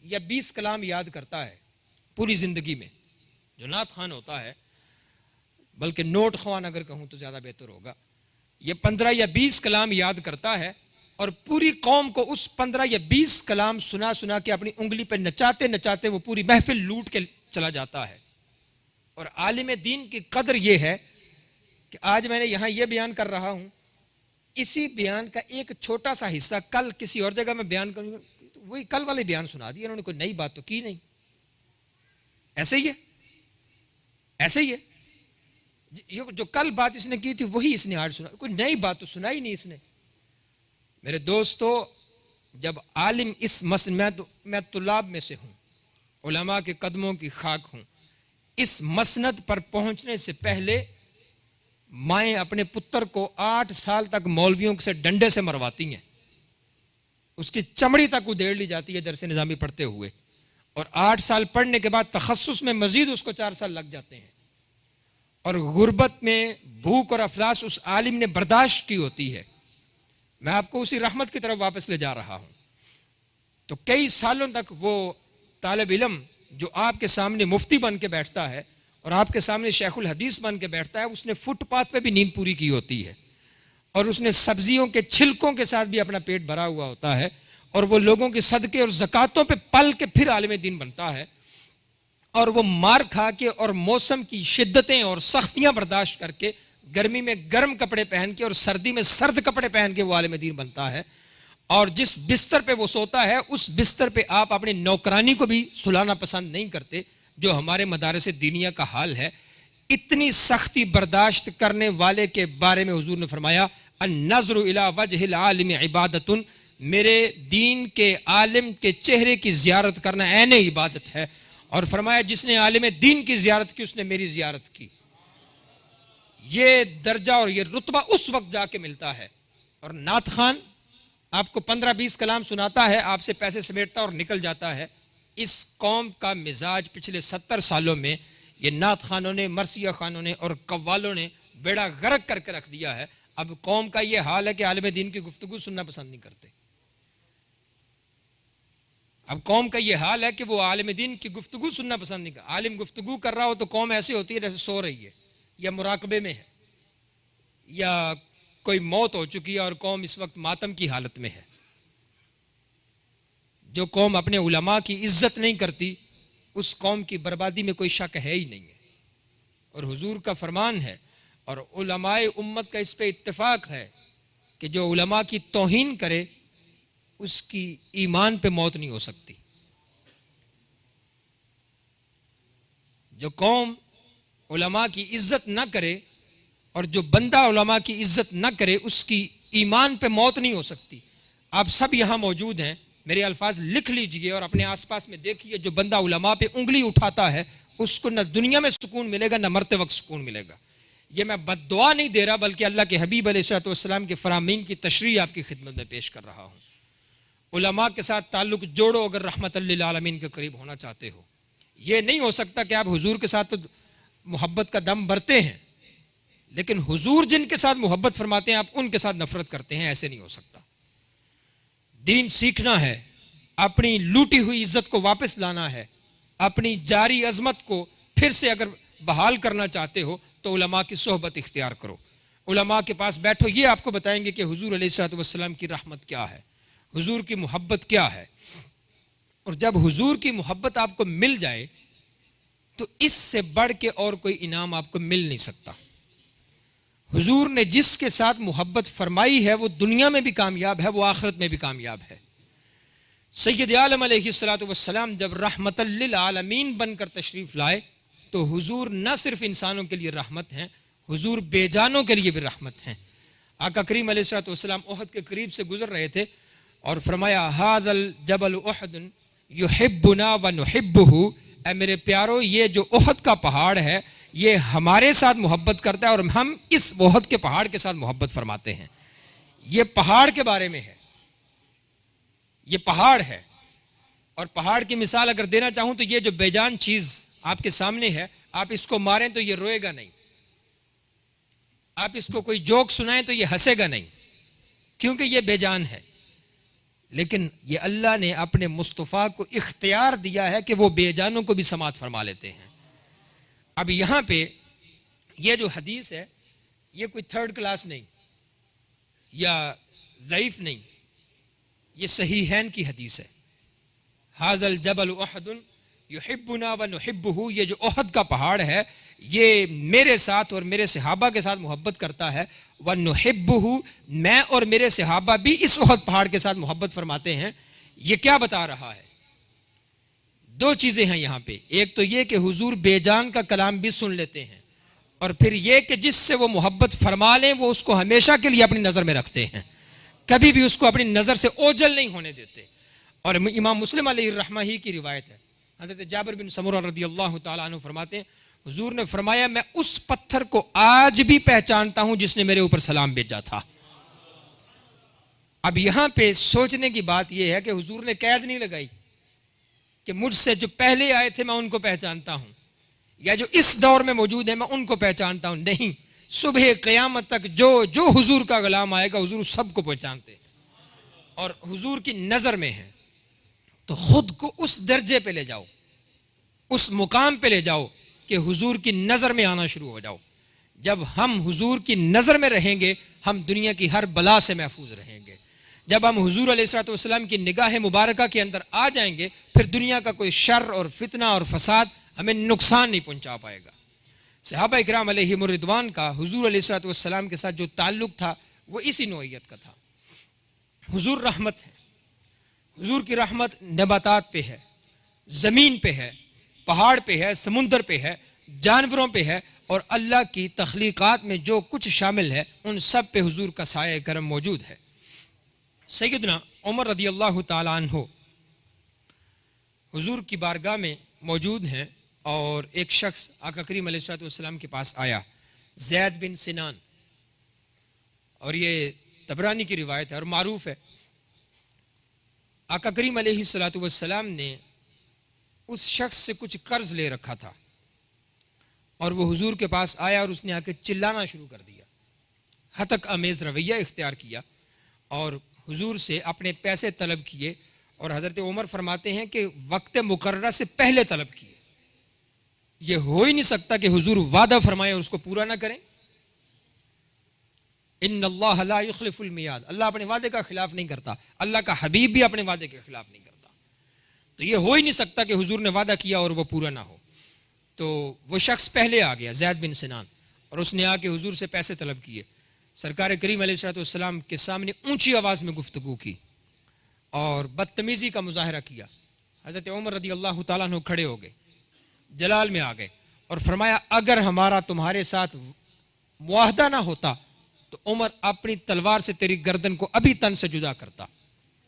یا 20 کلام یاد کرتا ہے پوری زندگی میں. جو نعت خان ہوتا ہے، بلکہ نوٹ خوان اگر کہوں تو زیادہ بہتر ہوگا، یہ 15 یا 20 کلام یاد کرتا ہے اور پوری قوم کو اس 15 یا 20 کلام سنا سنا کے اپنی انگلی پہ نچاتے نچاتے وہ پوری محفل لوٹ کے چلا جاتا ہے. اور عالم دین کی قدر یہ ہے کہ آج میں نے یہاں یہ بیان کر رہا ہوں، اسی بیان کا ایک چھوٹا سا حصہ کل کسی اور جگہ میں بیان کروں گا، وہی کل والے بیان سنا دیا، انہوں نے کوئی نئی بات تو کی نہیں. ایسے ہی ہے، ایسے ہی ہے. جو کل بات اس نے کی تھی وہی اس نے آج سنا، کوئی نئی بات تو سنائی نہیں اس نے. میرے دوستو، جب عالم اس میں طلاب میں سے ہوں، علماء کے قدموں کی خاک ہوں، اس مسند پر پہنچنے سے پہلے مائیں اپنے پتر کو 8 سال تک مولویوں سے ڈنڈے سے مرواتی ہیں، اس کی چمڑی تک ادھیڑ لی جاتی ہے درس نظامی پڑھتے ہوئے، اور 8 سال پڑھنے کے بعد تخصص میں مزید اس کو 4 سال لگ جاتے ہیں. اور غربت میں بھوک اور افلاس اس عالم نے برداشت کی ہوتی ہے. میں آپ کو اسی رحمت کی طرف واپس لے جا رہا ہوں. تو کئی سالوں تک وہ طالب علم جو آپ کے سامنے مفتی بن کے بیٹھتا ہے اور آپ کے سامنے شیخ الحدیث بن کے بیٹھتا ہے، اس نے فٹ پاتھ پہ بھی نیند پوری کی ہوتی ہے، اور اس نے سبزیوں کے چھلکوں کے ساتھ بھی اپنا پیٹ بھرا ہوا ہوتا ہے، اور وہ لوگوں کے صدقے اور زکاتوں پہ پل کے پھر عالم دین بنتا ہے. اور وہ مار کھا کے اور موسم کی شدتیں اور سختیاں برداشت کر کے گرمی میں گرم کپڑے پہن کے اور سردی میں سرد کپڑے پہن کے وہ عالم دین بنتا ہے. اور جس بستر پہ وہ سوتا ہے اس بستر پہ آپ اپنے نوکرانی کو بھی سلانا پسند نہیں کرتے، جو ہمارے مدارس دینیہ کا حال ہے. اتنی سختی برداشت کرنے والے کے بارے میں حضور نے فرمایا النظر الی وجہ العالم عبادت، میرے دین کے عالم کے چہرے کی زیارت کرنا عین عبادت ہے. اور فرمایا جس نے عالم دین کی زیارت کی اس نے میری زیارت کی. یہ درجہ اور یہ رتبہ اس وقت جا کے ملتا ہے. اور نعت خان آپ کو 15-20 کلام سناتا ہے، آپ سے پیسے سمیٹتا اور نکل جاتا ہے. اس قوم کا مزاج پچھلے 70 سالوں میں یہ نعت خانوں نے، مرثیہ خانوں نے اور قوالوں نے بیڑا غرق کر کے رکھ دیا ہے. اب قوم کا یہ حال ہے کہ عالم دین کی گفتگو سننا پسند نہیں کرتے. اب قوم کا یہ حال ہے کہ وہ عالم دین کی گفتگو سننا پسند نہیں کرتا. عالم گفتگو کر رہا ہو تو قوم ایسی ہوتی ہے جیسے سو رہی ہے یا مراقبے میں ہے یا کوئی موت ہو چکی ہے اور قوم اس وقت ماتم کی حالت میں ہے. جو قوم اپنے علماء کی عزت نہیں کرتی اس قوم کی بربادی میں کوئی شک ہے ہی نہیں ہے. اور حضور کا فرمان ہے اور علماء امت کا اس پہ اتفاق ہے کہ جو علماء کی توہین کرے اس کی ایمان پہ موت نہیں ہو سکتی. جو قوم علماء کی عزت نہ کرے اور جو بندہ علماء کی عزت نہ کرے اس کی ایمان پہ موت نہیں ہو سکتی. آپ سب یہاں موجود ہیں، میرے الفاظ لکھ لیجئے اور اپنے آس پاس میں دیکھیے. جو بندہ علماء پہ انگلی اٹھاتا ہے اس کو نہ دنیا میں سکون ملے گا نہ مرتے وقت سکون ملے گا. یہ میں بد دعا نہیں دے رہا بلکہ اللہ کے حبیب علیہ الصلوۃ والسلام کے فرامین کی تشریح آپ کی خدمت میں پیش کر رہا ہوں. علماء کے ساتھ تعلق جوڑو اگر رحمت للعالمین کے قریب ہونا چاہتے ہو. یہ نہیں ہو سکتا کہ آپ حضور کے ساتھ تو محبت کا دم بھرتے ہیں لیکن حضور جن کے ساتھ محبت فرماتے ہیں آپ ان کے ساتھ نفرت کرتے ہیں. ایسے نہیں ہو سکتا. دین سیکھنا ہے، اپنی لوٹی ہوئی عزت کو واپس لانا ہے، اپنی جاری عظمت کو پھر سے اگر بحال کرنا چاہتے ہو تو علماء کی صحبت اختیار کرو. علماء کے پاس بیٹھو، یہ آپ کو بتائیں گے کہ حضور علیہ الصلوۃ والسلام کی رحمت کیا ہے، حضور کی محبت کیا ہے. اور جب حضور کی محبت آپ کو مل جائے تو اس سے بڑھ کے اور کوئی انعام آپ کو مل نہیں سکتا. حضور نے جس کے ساتھ محبت فرمائی ہے وہ دنیا میں بھی کامیاب ہے، وہ آخرت میں بھی کامیاب ہے. سید عالم علیہ الصلوۃ والسلام جب رحمت للعالمین بن کر تشریف لائے تو حضور نہ صرف انسانوں کے لیے رحمت ہیں، حضور بے جانوں کے لیے بھی رحمت ہیں. آقا کریم علیہ الصلوۃ والسلام احد کے قریب سے گزر رہے تھے اور فرمایا ھذا الجبل احد یحبنا ونحبہ، اے میرے پیارو یہ جو احد کا پہاڑ ہے یہ ہمارے ساتھ محبت کرتا ہے اور ہم اس احد کے پہاڑ کے ساتھ محبت فرماتے ہیں. یہ پہاڑ کے بارے میں ہے، یہ پہاڑ ہے. اور پہاڑ کی مثال اگر دینا چاہوں تو یہ جو بے جان چیز آپ کے سامنے ہے، آپ اس کو ماریں تو یہ روئے گا نہیں، آپ اس کو کوئی جوک سنائیں تو یہ ہنسے گا نہیں. کیونکہ یہ بے جان ہے، لیکن یہ اللہ نے اپنے مصطفیٰ کو اختیار دیا ہے کہ وہ بے جانوں کو بھی سماعت فرما لیتے ہیں۔ اب یہاں پہ یہ جو حدیث ہے یہ کوئی تھرڈ کلاس نہیں یا ضعیف نہیں، یہ صحیحین کی حدیث ہے۔ ھذا الجبل احد یحبنا ونحبہ، یہ جو احد کا پہاڑ ہے یہ میرے ساتھ اور میرے صحابہ کے ساتھ محبت کرتا ہے، ونحبہ، میں اور میرے صحابہ بھی اس احد پہاڑ کے ساتھ محبت فرماتے ہیں۔ یہ کیا بتا رہا ہے؟ دو چیزیں ہیں یہاں پہ، ایک تو یہ کہ حضور بے جان کا کلام بھی سن لیتے ہیں، اور پھر یہ کہ جس سے وہ محبت فرما لیں وہ اس کو ہمیشہ کے لیے اپنی نظر میں رکھتے ہیں، کبھی بھی اس کو اپنی نظر سے اوجھل نہیں ہونے دیتے۔ اور امام مسلم علیہ الرحمہ ہی کی روایت ہے، حضرت جابر بن سمرہ رضی اللہ تعالیٰ عنہ فرماتے ہیں حضور نے فرمایا میں اس پتھر کو آج بھی پہچانتا ہوں جس نے میرے اوپر سلام بھیجا تھا۔ اب یہاں پہ سوچنے کی بات یہ ہے کہ حضور نے قید نہیں لگائی کہ مجھ سے جو پہلے آئے تھے میں ان کو پہچانتا ہوں، یا جو اس دور میں موجود ہیں میں ان کو پہچانتا ہوں، نہیں، صبح قیامت تک جو حضور کا غلام آئے گا حضور سب کو پہچانتے ہیں اور حضور کی نظر میں ہے۔ تو خود کو اس درجے پہ لے جاؤ، اس مقام پہ لے جاؤ کہ حضور کی نظر میں آنا شروع ہو جاؤ۔ جب ہم حضور کی نظر میں رہیں گے ہم دنیا کی ہر بلا سے محفوظ رہیں گے۔ جب ہم حضور علیہ الصلوۃ والسلام کی نگاہ مبارکہ کے اندر آ جائیں گے پھر دنیا کا کوئی شر اور فتنہ اور فساد ہمیں نقصان نہیں پہنچا پائے گا۔ صحابہ اکرام علیہم الرضوان کا حضور علیہ الصلوۃ والسلام کے ساتھ جو تعلق تھا وہ اسی نوعیت کا تھا۔ حضور رحمت ہے، حضور کی رحمت نباتات پہ ہے، زمین پہ ہے، پہاڑ پہ ہے، سمندر پہ ہے، جانوروں پہ ہے، اور اللہ کی تخلیقات میں جو کچھ شامل ہے ان سب پہ حضور کا سایہ کرم موجود ہے۔ سیدنا عمر رضی اللہ تعالیٰ عنہ حضور کی بارگاہ میں موجود ہیں اور ایک شخص آقا کریم علیہ الصلوۃ والسلام کے پاس آیا، زید بن سنان، اور یہ طبرانی کی روایت ہے اور معروف ہے۔ آقا کریم علیہ الصلوۃ والسلام نے اس شخص سے کچھ قرض لے رکھا تھا اور وہ حضور کے پاس آیا اور اس نے آ کے چلانا شروع کر دیا، ہتک آمیز رویہ اختیار کیا اور حضور سے اپنے پیسے طلب کیے، اور حضرت عمر فرماتے ہیں کہ وقت مقررہ سے پہلے طلب کیے۔ یہ ہو ہی نہیں سکتا کہ حضور وعدہ فرمائے اور اس کو پورا نہ کریں۔ ان اللہ لا یخلف المیعاد، اللہ اپنے وعدے کا خلاف نہیں کرتا، اللہ کا حبیب بھی اپنے وعدے کے خلاف نہیں کرتا، تو یہ ہو ہی نہیں سکتا کہ حضور نے وعدہ کیا اور وہ پورا نہ ہو۔ تو وہ شخص پہلے آ گیا، زید بن سنان، اور اس نے آ کے حضور سے پیسے طلب کیے، سرکار کریم علیہ الصلوۃ والسلام کے سامنے اونچی آواز میں گفتگو کی اور بدتمیزی کا مظاہرہ کیا۔ حضرت عمر رضی اللہ تعالیٰ عنہ کھڑے ہو گئے، جلال میں آ گئے اور فرمایا اگر ہمارا تمہارے ساتھ معاہدہ نہ ہوتا تو عمر اپنی تلوار سے تیری گردن کو ابھی تن سے جدا کرتا،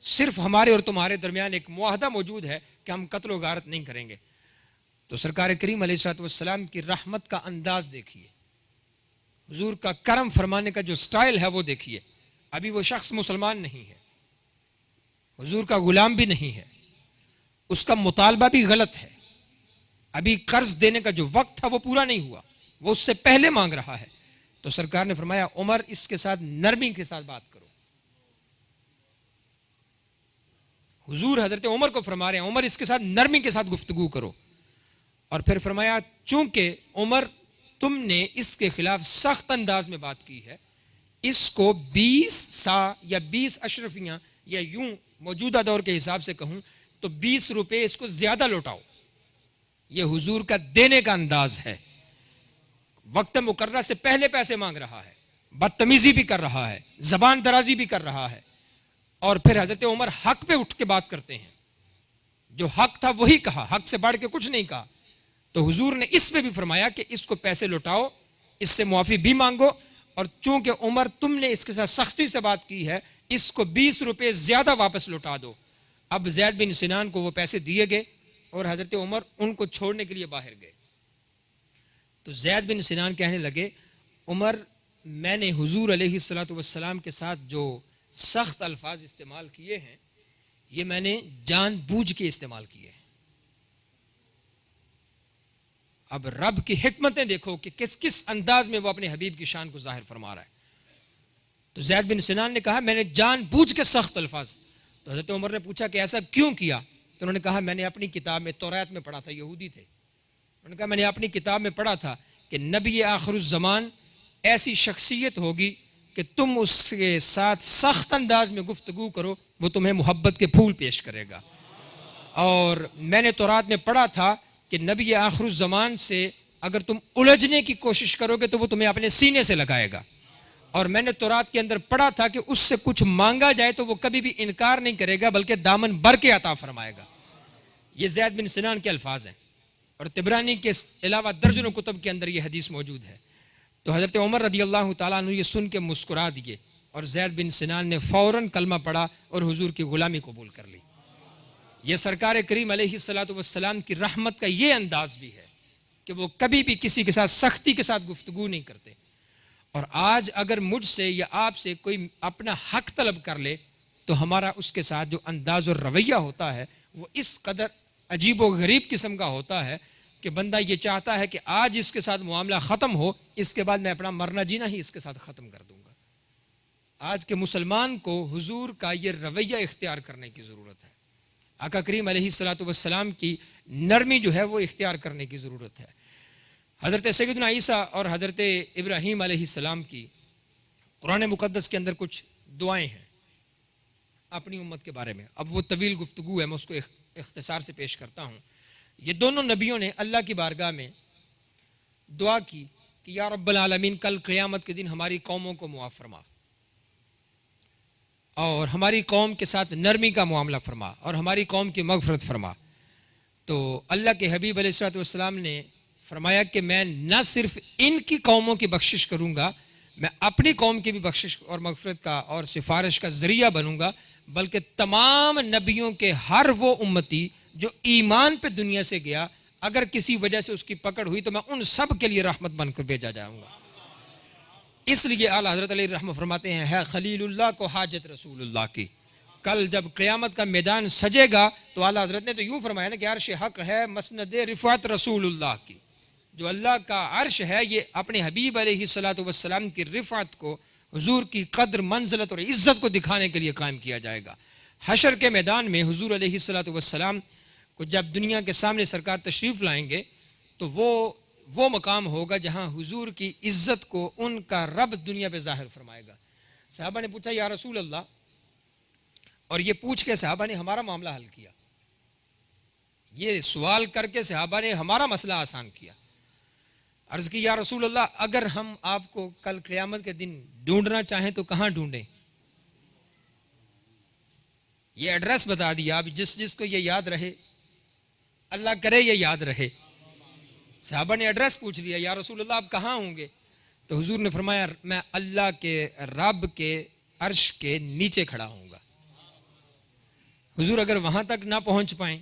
صرف ہمارے اور تمہارے درمیان ایک معاہدہ موجود ہے کہ ہم قتل و غارت نہیں کریں گے۔ تو سرکار کریم علیہ الصلوۃ والسلام کی رحمت کا انداز دیکھیے، حضور کا کرم فرمانے کا جو سٹائل ہے وہ دیکھیے۔ ابھی وہ شخص مسلمان نہیں ہے، حضور کا غلام بھی نہیں ہے، اس کا مطالبہ بھی غلط ہے، ابھی قرض دینے کا جو وقت تھا وہ پورا نہیں ہوا، وہ اس سے پہلے مانگ رہا ہے۔ تو سرکار نے فرمایا عمر اس کے ساتھ نرمی کے ساتھ بات کرو۔ حضور حضرت عمر کو فرما رہے ہیں عمر اس کے ساتھ نرمی کے ساتھ گفتگو کرو، اور پھر فرمایا چونکہ عمر تم نے اس کے خلاف سخت انداز میں بات کی ہے، اس کو 20 سا یا 20 اشرفیاں، یا یوں موجودہ دور کے حساب سے کہوں تو 20 روپے اس کو زیادہ لوٹاؤ۔ یہ حضور کا دینے کا انداز ہے، وقت مقررہ سے پہلے پیسے مانگ رہا ہے، بدتمیزی بھی کر رہا ہے، زبان درازی بھی کر رہا ہے، اور پھر حضرت عمر حق پہ اٹھ کے بات کرتے ہیں، جو حق تھا وہی کہا، حق سے بڑھ کے کچھ نہیں کہا۔ تو حضور نے اس میں بھی فرمایا کہ اس کو پیسے لوٹاؤ، اس سے معافی بھی مانگو، اور چونکہ عمر تم نے اس کے ساتھ سختی سے بات کی ہے اس کو 20 روپے زیادہ واپس لوٹا دو۔ اب زید بن سنان کو وہ پیسے دیے گئے اور حضرت عمر ان کو چھوڑنے کے لیے باہر گئے۔ تو زید بن سنان کہنے لگے عمر میں نے حضور علیہ الصلوۃ والسلام کے ساتھ جو سخت الفاظ استعمال کیے ہیں یہ میں نے جان بوجھ کے استعمال کیے ہیں۔ اب رب کی حکمتیں دیکھو کہ کس کس انداز میں وہ اپنے حبیب کی شان کو ظاہر فرما رہا ہے۔ تو زید بن سنان نے کہا میں نے جان بوجھ کے سخت الفاظ. تو حضرت عمر نے پوچھا کہ ایسا کیوں کیا؟ تو انہوں نے کہا میں نے اپنی کتاب میں توریت میں پڑھا تھا، یہودی تھے، انہوں نے کہا میں نے اپنی کتاب میں پڑھا تھا کہ نبی آخر الزمان ایسی شخصیت ہوگی کہ تم اس کے ساتھ سخت انداز میں گفتگو کرو وہ تمہیں محبت کے پھول پیش کرے گا. اور میں نے توریت میں پڑھا تھا کہ نبی آخر الزمان سے اگر تم الجھنے کی کوشش کرو گے تو وہ تمہیں اپنے سینے سے لگائے گا. اور میں نے توریت کے اندر پڑھا تھا کہ اس سے کچھ مانگا جائے تو وہ کبھی بھی انکار نہیں کرے گا بلکہ دامن بھر کے عطا فرمائے گا. یہ زید بن سنان کے الفاظ ہیں، اور طبرانی کے علاوہ درجنوں کتب کے اندر یہ حدیث موجود ہے. تو حضرت عمر رضی اللہ تعالیٰ عنہ یہ سن کے مسکرا دیے، اور زید بن سنان نے فوراً کلمہ پڑھا اور حضور کی غلامی قبول کر لی. یہ سرکار کریم علیہ الصلوۃ والسلام کی رحمت کا یہ انداز بھی ہے کہ وہ کبھی بھی کسی کے ساتھ سختی کے ساتھ گفتگو نہیں کرتے. اور آج اگر مجھ سے یا آپ سے کوئی اپنا حق طلب کر لے تو ہمارا اس کے ساتھ جو انداز اور رویہ ہوتا ہے وہ اس قدر عجیب و غریب قسم کا ہوتا ہے کہ بندہ یہ چاہتا ہے کہ آج اس کے ساتھ معاملہ ختم ہو، اس کے بعد میں اپنا مرنا جینا ہی اس کے ساتھ ختم کر دوں گا. آج کے مسلمان کو حضور کا یہ رویہ اختیار کرنے کی ضرورت ہے. آقا کریم علیہ الصلوۃ والسلام کی نرمی جو ہے وہ اختیار کرنے کی ضرورت ہے. حضرت سیدنا عیسیٰ اور حضرت ابراہیم علیہ السلام کی قرآن مقدس کے اندر کچھ دعائیں ہیں اپنی امت کے بارے میں. اب وہ طویل گفتگو ہے، میں اس کو اختصار سے پیش کرتا ہوں. یہ دونوں نبیوں نے اللہ کی بارگاہ میں دعا کی کہ یا رب العالمین کل قیامت کے دن ہماری قوموں کو معاف فرما اور ہماری قوم کے ساتھ نرمی کا معاملہ فرما اور ہماری قوم کی مغفرت فرما. تو اللہ کے حبیب علیہ الصلوۃ والسلام نے فرمایا کہ میں نہ صرف ان کی قوموں کی بخشش کروں گا، میں اپنی قوم کی بھی بخشش اور مغفرت کا اور سفارش کا ذریعہ بنوں گا، بلکہ تمام نبیوں کے ہر وہ امتی جو ایمان پہ دنیا سے گیا اگر کسی وجہ سے اس کی پکڑ ہوئی تو میں ان سب کے لیے رحمت بن کر بھیجا جاؤں گا. اس لیے اعلیٰ حضرت علیہ رحمہ فرماتے ہیں ہے خلیل اللہ کو حاجت رسول اللہ کی. کل جب قیامت کا میدان سجے گا تو اعلیٰ حضرت نے تو یوں فرمایا نا کہ عرش حق ہے مسند رفعت رسول اللہ کی. جو اللہ کا عرش ہے یہ اپنے حبیب علیہ الصلوۃ والسلام کی رفعت کو، حضور کی قدر منزلت اور عزت کو دکھانے کے لیے قائم کیا جائے گا. حشر کے میدان میں حضور علیہ الصلوۃ والسلام کو جب دنیا کے سامنے سرکار تشریف لائیں گے تو وہ مقام ہوگا جہاں حضور کی عزت کو ان کا رب دنیا پہ ظاہر فرمائے گا. صحابہ نے پوچھا یا رسول اللہ، اور یہ پوچھ کے صحابہ نے ہمارا معاملہ حل کیا. یہ سوال کر کے صحابہ نے ہمارا مسئلہ آسان کیا. عرض کی یا رسول اللہ اگر ہم آپ کو کل قیامت کے دن ڈھونڈنا چاہیں تو کہاں ڈھونڈیں؟ یہ ایڈریس بتا دیا، اب جس کو یہ یاد رہے اللہ کرے یہ یاد رہے. صحابہ نے ایڈریس پوچھ لیا یا رسول اللہ آپ کہاں ہوں گے؟ تو حضور نے فرمایا میں اللہ کے رب کے عرش کے نیچے کھڑا ہوں گا. حضور اگر وہاں تک نہ پہنچ پائیں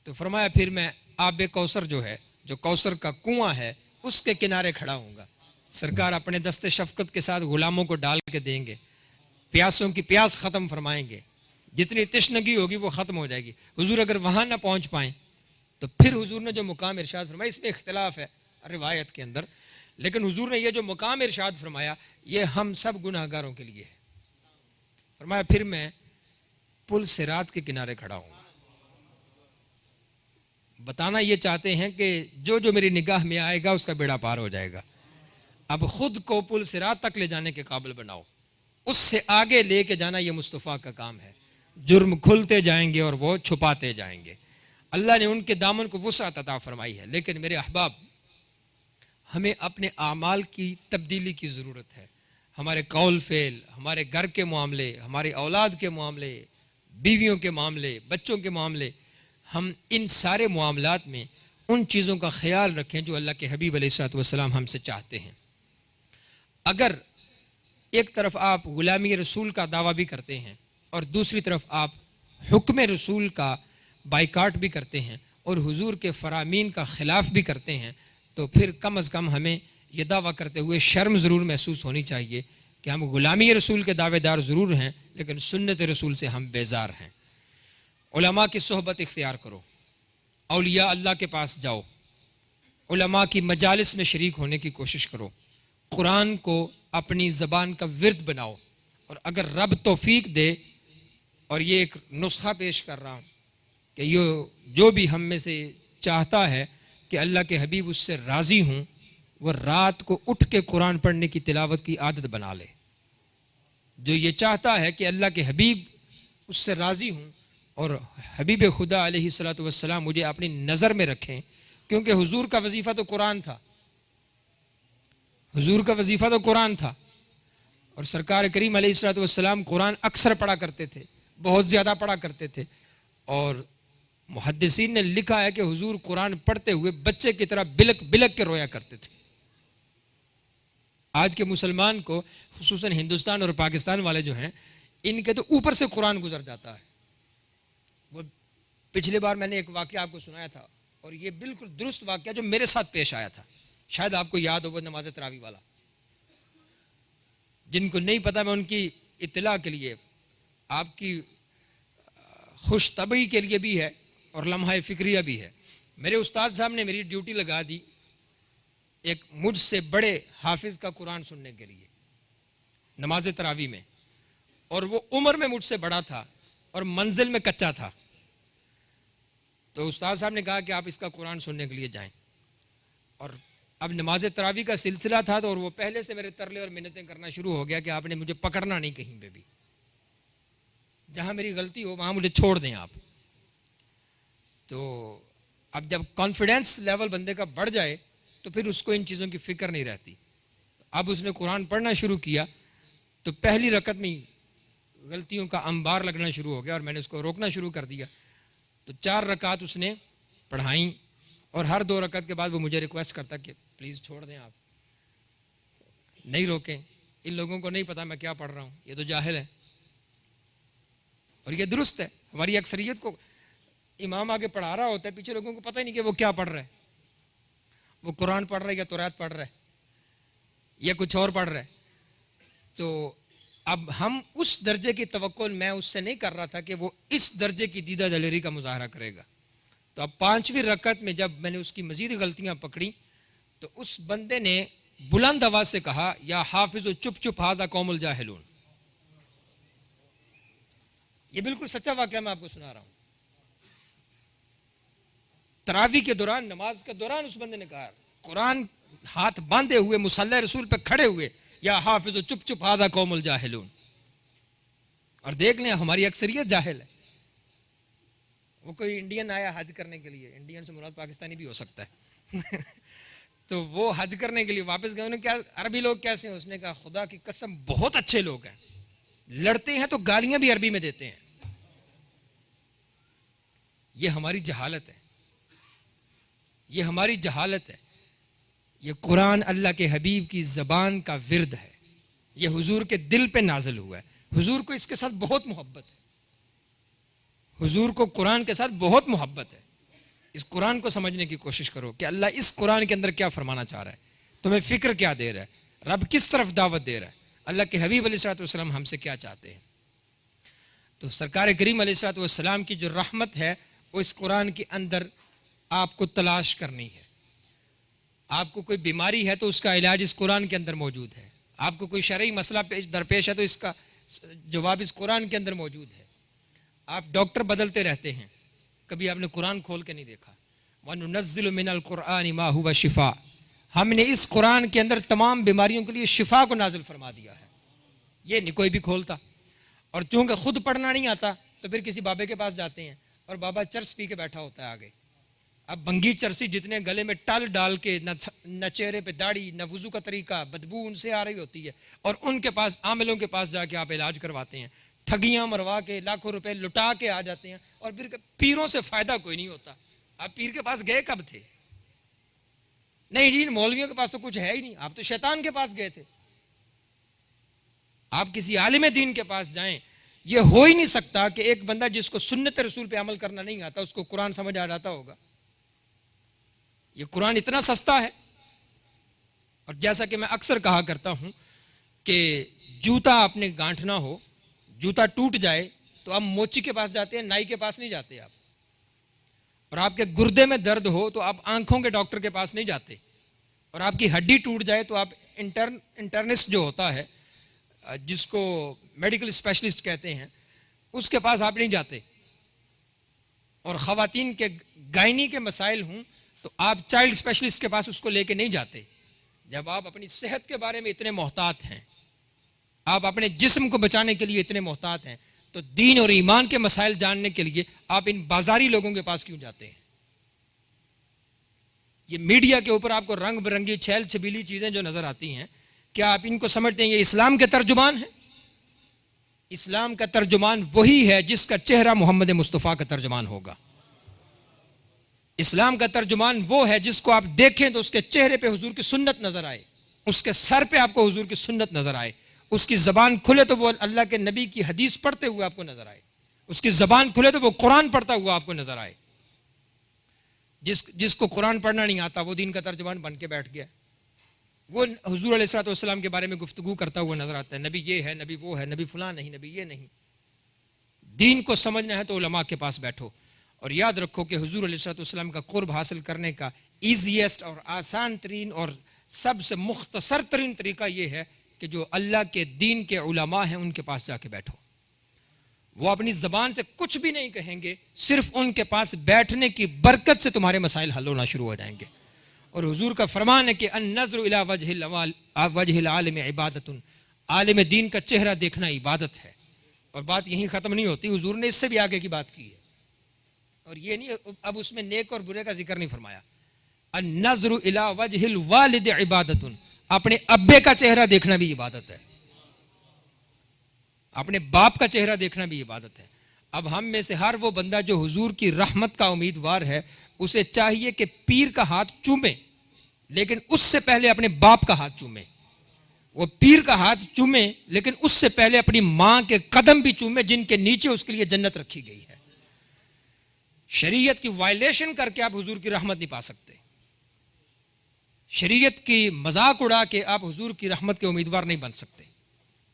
تو فرمایا پھر میں آب کوثر جو ہے، جو کوثر کا کنواں ہے، اس کے کنارے کھڑا ہوں گا. سرکار اپنے دست شفقت کے ساتھ غلاموں کو ڈال کے دیں گے، پیاسوں کی پیاس ختم فرمائیں گے، جتنی تشنگی ہوگی وہ ختم ہو جائے گی. حضور اگر وہاں نہ پہنچ پائیں تو پھر حضور نے جو مقام ارشاد فرمایا، اس میں اختلاف ہے روایت کے اندر، لیکن حضور نے یہ جو مقام ارشاد فرمایا یہ ہم سب گناہ گاروں کے لیے ہے. فرمایا پھر میں پل صراط کے کنارے کھڑا ہوں گا. بتانا یہ چاہتے ہیں کہ جو میری نگاہ میں آئے گا اس کا بیڑا پار ہو جائے گا. اب خود کو پل صراط تک لے جانے کے قابل بناؤ، اس سے آگے لے کے جانا یہ مصطفیٰ کا کام ہے. جرم کھلتے جائیں گے اور وہ چھپاتے جائیں گے. اللہ نے ان کے دامن کو وسعت عطا فرمائی ہے، لیکن میرے احباب ہمیں اپنے اعمال کی تبدیلی کی ضرورت ہے. ہمارے قول فعل، ہمارے گھر کے معاملے، ہمارے اولاد کے معاملے، بیویوں کے معاملے، بچوں کے معاملے، ہم ان سارے معاملات میں ان چیزوں کا خیال رکھیں جو اللہ کے حبیب علیہ الصلوۃ والسلام ہم سے چاہتے ہیں. اگر ایک طرف آپ غلامی رسول کا دعویٰ بھی کرتے ہیں اور دوسری طرف آپ حکم رسول کا بائیکاٹ بھی کرتے ہیں اور حضور کے فرامین کا خلاف بھی کرتے ہیں، تو پھر کم از کم ہمیں یہ دعویٰ کرتے ہوئے شرم ضرور محسوس ہونی چاہیے کہ ہم غلامی رسول کے دعوے دار ضرور ہیں لیکن سنت رسول سے ہم بیزار ہیں. علماء کی صحبت اختیار کرو، اولیاء اللہ کے پاس جاؤ، علماء کی مجالس میں شریک ہونے کی کوشش کرو، قرآن کو اپنی زبان کا ورد بناؤ. اور اگر رب توفیق دے, اور یہ ایک نسخہ پیش کر رہا ہوں کہ یہ جو بھی ہم میں سے چاہتا ہے کہ اللہ کے حبیب اس سے راضی ہوں, وہ رات کو اٹھ کے قرآن پڑھنے کی تلاوت کی عادت بنا لے. جو یہ چاہتا ہے کہ اللہ کے حبیب اس سے راضی ہوں اور حبیب خدا علیہ الصلوۃ والسلام مجھے اپنی نظر میں رکھیں, کیونکہ حضور کا وظیفہ تو قرآن تھا, حضور کا وظیفہ تو قرآن تھا. اور سرکار کریم علیہ الصلوۃ والسلام قرآن اکثر پڑھا کرتے تھے, بہت زیادہ پڑھا کرتے تھے. اور محدثین نے لکھا ہے کہ حضور قرآن پڑھتے ہوئے بچے کی طرح بلک بلک کے رویا کرتے تھے. آج کے مسلمان کو, خصوصاً ہندوستان اور پاکستان والے جو ہیں, ان کے تو اوپر سے قرآن گزر جاتا ہے. وہ پچھلی بار میں نے ایک واقعہ آپ کو سنایا تھا, اور یہ بالکل درست واقعہ جو میرے ساتھ پیش آیا تھا, شاید آپ کو یاد ہو, وہ نماز تراویح والا. جن کو نہیں پتا, میں ان کی اطلاع کے لیے, آپ کی خوش طبعی کے لیے بھی ہے اور لمحہ فکریہ بھی ہے. میرے استاد صاحب نے میری ڈیوٹی لگا دی ایک مجھ سے بڑے حافظ کا قرآن سننے کے لیے نماز تراویح میں, اور وہ عمر میں مجھ سے بڑا تھا اور منزل میں کچا تھا. تو استاد صاحب نے کہا کہ آپ اس کا قرآن سننے کے لیے جائیں. اور اب نماز تراویح کا سلسلہ تھا, تو اور وہ پہلے سے میرے ترلے اور منتیں کرنا شروع ہو گیا کہ آپ نے مجھے پکڑنا نہیں کہیں پہ بھی, جہاں میری غلطی ہو وہاں مجھے چھوڑ دیں آپ. تو اب جب کانفیڈنس لیول بندے کا بڑھ جائے تو پھر اس کو ان چیزوں کی فکر نہیں رہتی. اب اس نے قرآن پڑھنا شروع کیا تو پہلی رکعت میں غلطیوں کا انبار لگنا شروع ہو گیا, اور میں نے اس کو روکنا شروع کر دیا. تو 4 رکعت اس نے پڑھائیں, اور ہر 2 رکعت کے بعد وہ مجھے ریکویسٹ کرتا کہ پلیز چھوڑ دیں آپ, نہیں روکیں, ان لوگوں کو نہیں پتا میں کیا پڑھ رہا ہوں, یہ تو جاہل ہے. اور یہ درست ہے, ہماری اکثریت کو امام آگے پڑھا رہا ہوتا ہے, پیچھے لوگوں کو پتہ ہی نہیں کہ وہ کیا پڑھ رہا ہے, وہ قرآن پڑھ رہا ہے یا تورات پڑھ رہا ہے یا کچھ اور پڑھ رہا ہے. تو اب ہم اس درجے کی توقع میں اس سے نہیں کر رہا تھا کہ وہ اس درجے کی دیدہ دلیری کا مظاہرہ کرے گا. تو اب 5ویں رکعت میں جب میں نے اس کی مزید غلطیاں پکڑی تو اس بندے نے بلند آواز سے کہا, یا حافظ چپ چپ ھذا قوم الجاہلون. یہ بالکل سچا واقعہ میں آپ کو سنا رہا ہوں. تراویح کے دوران, نماز کے دوران اس بندے نے کہا, قرآن ہاتھ باندھے ہوئے مصلی رسول پہ کھڑے ہوئے, یا حافظ چپ چپ ھذا قوم الجاہلون. اور دیکھ لیں ہماری اکثریت جاہل ہے. وہ کوئی انڈین آیا حج کرنے کے لیے, انڈین سے مراد پاکستانی بھی ہو سکتا ہے تو وہ حج کرنے کے لیے واپس گئے, انہوں نے کیا عربی لوگ کیسے ہیں, اس نے کہا خدا کی قسم بہت اچھے لوگ ہیں, لڑتے ہیں تو گالیاں بھی عربی میں دیتے ہیں. یہ ہماری جہالت ہے, یہ ہماری جہالت ہے. یہ قرآن اللہ کے حبیب کی زبان کا ورد ہے, یہ حضور کے دل پہ نازل ہوا ہے. حضور کو اس کے ساتھ بہت محبت ہے, حضور کو قرآن کے ساتھ بہت محبت ہے. اس قرآن کو سمجھنے کی کوشش کرو کہ اللہ اس قرآن کے اندر کیا فرمانا چاہ رہا ہے, تمہیں فکر کیا دے رہا ہے, رب کس طرف دعوت دے رہا ہے, اللہ کے حبیب علیہ الصلوۃ والسلام ہم سے کیا چاہتے ہیں. تو سرکار کریم علیہ الصلوۃ والسلام کی جو رحمت ہے وہ اس قرآن کے اندر آپ کو تلاش کرنی ہے. آپ کو کوئی بیماری ہے تو اس کا علاج اس قرآن کے اندر موجود ہے. آپ کو کوئی شرعی مسئلہ درپیش ہے تو اس کا جواب اس قرآن کے اندر موجود ہے. آپ ڈاکٹر بدلتے رہتے ہیں, کبھی آپ نے قرآن کھول کے نہیں دیکھا. وَنُنَزِّلُ مِنَ الْقُرْآنِ مَا هُوَ شِفَاء, ہم نے اس قرآن کے اندر تمام بیماریوں کے لیے شفا کو نازل فرما دیا ہے. یہ نہیں کوئی بھی کھولتا. اور چونکہ خود پڑھنا نہیں آتا تو پھر کسی بابے کے پاس جاتے ہیں, اور بابا چرس پی کے بیٹھا ہوتا ہے آگے. اب بنگی چرسی جتنے گلے میں ٹال ڈال کے, نہ چہرے پہ داڑھی, نہ وضو کا طریقہ, بدبو ان سے آ رہی ہوتی ہے, اور ان کے پاس عاملوں کے پاس جا کے آپ علاج کرواتے ہیں, ٹھگیاں مروا کے لاکھوں روپے لٹا کے آ جاتے ہیں, اور پھر پیروں سے فائدہ کوئی نہیں ہوتا. آپ پیر کے پاس گئے کب تھے؟ نہیں جی, مولویوں کے پاس تو کچھ ہے ہی نہیں, آپ تو شیطان کے پاس گئے تھے. آپ کسی عالم دین کے پاس جائیں, یہ ہو ہی نہیں سکتا کہ ایک بندہ جس کو سنت رسول پہ عمل کرنا نہیں آتا اس کو قرآن سمجھ آ جاتا ہوگا. یہ قرآن اتنا سستا ہے. اور جیسا کہ میں اکثر کہا کرتا ہوں کہ جوتا آپ نے گانٹھنا ہو, جوتا ٹوٹ جائے تو آپ موچی کے پاس جاتے ہیں, نائی کے پاس نہیں جاتے آپ. اور آپ کے گردے میں درد ہو تو آپ آنکھوں کے ڈاکٹر کے پاس نہیں جاتے. اور آپ کی ہڈی ٹوٹ جائے تو آپ انٹرنسٹ جو ہوتا ہے جس کو میڈیکل اسپیشلسٹ کہتے ہیں اس کے پاس آپ نہیں جاتے، اور خواتین کے گائنی کے مسائل ہوں تو آپ چائلڈ اسپیشلسٹ کے پاس اس کو لے کے نہیں جاتے۔ جب آپ اپنی صحت کے بارے میں اتنے محتاط ہیں، آپ اپنے جسم کو بچانے کے لیے اتنے محتاط ہیں، تو دین اور ایمان کے مسائل جاننے کے لیے آپ ان بازاری لوگوں کے پاس کیوں جاتے ہیں؟ یہ میڈیا کے اوپر آپ کو رنگ برنگی چھیل چھبیلی چیزیں جو نظر آتی ہیں، کیا آپ ان کو سمجھتے ہیں یہ اسلام کے ترجمان ہیں؟ اسلام کا ترجمان وہی ہے جس کا چہرہ محمد مصطفیٰ کا ترجمان ہوگا۔ اسلام کا ترجمان وہ ہے جس کو آپ دیکھیں تو اس کے چہرے پہ حضور کی سنت نظر آئے، اس کے سر پہ آپ کو حضور کی سنت نظر آئے، اس کی زبان کھلے تو وہ اللہ کے نبی کی حدیث پڑھتے ہوئے آپ کو نظر آئے، اس کی زبان کھلے تو وہ قرآن پڑھتا ہوا آپ کو نظر آئے۔ جس کو قرآن پڑھنا نہیں آتا وہ دین کا ترجمان بن کے بیٹھ گیا، وہ حضور علیہ الصلوۃ والسلام کے بارے میں گفتگو کرتا ہوا نظر آتا ہے، نبی یہ ہے، نبی وہ ہے، نبی فلاں نہیں، نبی یہ نہیں۔ دین کو سمجھنا ہے تو علماء کے پاس بیٹھو، اور یاد رکھو کہ حضور علیہ الصلوۃ والسلام کا قرب حاصل کرنے کا ایزیسٹ اور آسان ترین اور سب سے مختصر ترین طریقہ یہ ہے کہ جو اللہ کے دین کے علماء ہیں ان کے پاس جا کے بیٹھو۔ وہ اپنی زبان سے کچھ بھی نہیں کہیں گے، صرف ان کے پاس بیٹھنے کی برکت سے تمہارے مسائل حل ہونا شروع ہو جائیں گے۔ اور حضور کا فرمان ہے کہ النظر الی وجہ العالم عبادت، عالم دین کا چہرہ دیکھنا عبادت ہے۔ اور بات یہیں ختم نہیں ہوتی، حضور نے اس سے بھی آگے کی بات کی ہے، اور یہ نہیں اب اس میں نیک اور برے کا ذکر نہیں فرمایا۔ النظر الی وجہ الوالد عبادت، اپنے ابے کا چہرہ دیکھنا بھی عبادت ہے، اپنے باپ کا چہرہ دیکھنا بھی عبادت ہے۔ اب ہم میں سے ہر وہ بندہ جو حضور کی رحمت کا امیدوار ہے اسے چاہیے کہ پیر کا ہاتھ چومے، لیکن اس سے پہلے اپنے باپ کا ہاتھ چومے۔ وہ پیر کا ہاتھ چومے لیکن اس سے پہلے اپنی ماں کے قدم بھی چومے جن کے نیچے اس کے لیے جنت رکھی گئی ہے۔ شریعت کی وائلیشن کر کے آپ حضور کی رحمت نہیں پا سکتے، شریعت کی مذاق اڑا کے آپ حضور کی رحمت کے امیدوار نہیں بن سکتے۔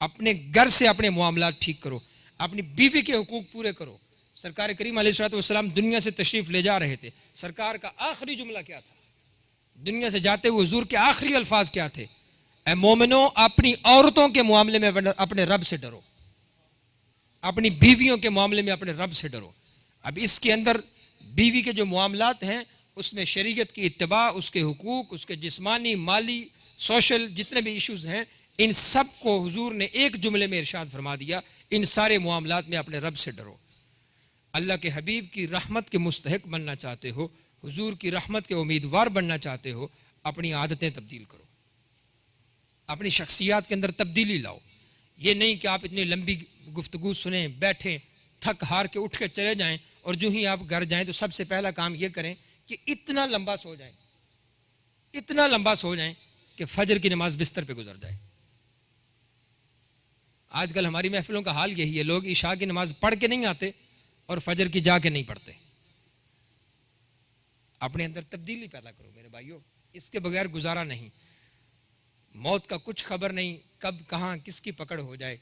اپنے گھر سے اپنے معاملات ٹھیک کرو، اپنی بیوی کے حقوق پورے کرو۔ سرکار کریم علیہ الصلوۃ والسلام دنیا سے تشریف لے جا رہے تھے، سرکار کا آخری جملہ کیا تھا؟ دنیا سے جاتے ہوئے حضور کے آخری الفاظ کیا تھے؟ اے مومنو، اپنی عورتوں کے معاملے میں اپنے رب سے ڈرو، اپنی بیویوں کے معاملے میں اپنے رب سے ڈرو۔ اب اس کے اندر بیوی کے جو معاملات ہیں اس میں شریعت کی اتباع، اس کے حقوق، اس کے جسمانی، مالی، سوشل جتنے بھی ایشوز ہیں، ان سب کو حضور نے ایک جملے میں ارشاد فرما دیا، ان سارے معاملات میں اپنے رب سے ڈرو۔ اللہ کے حبیب کی رحمت کے مستحق بننا چاہتے ہو، حضور کی رحمت کے امیدوار بننا چاہتے ہو، اپنی عادتیں تبدیل کرو، اپنی شخصیات کے اندر تبدیلی لاؤ۔ یہ نہیں کہ آپ اتنی لمبی گفتگو سنیں، بیٹھیں، تھک ہار کے اٹھ کے چلے جائیں، اور جو ہی آپ گھر جائیں تو سب سے پہلا کام یہ کریں کہ اتنا لمبا سو جائیں، اتنا لمبا سو جائیں کہ فجر کی نماز بستر پہ گزر جائے۔ آج کل ہماری محفلوں کا حال یہی ہے، لوگ عشاء کی نماز پڑھ کے نہیں آتے اور فجر کی جا کے نہیں پڑھتے۔ اپنے اندر تبدیلی پیدا کرو میرے بھائیو، اس کے بغیر گزارا نہیں۔ موت کا کچھ خبر نہیں، کب کہاں کس کی پکڑ ہو جائے،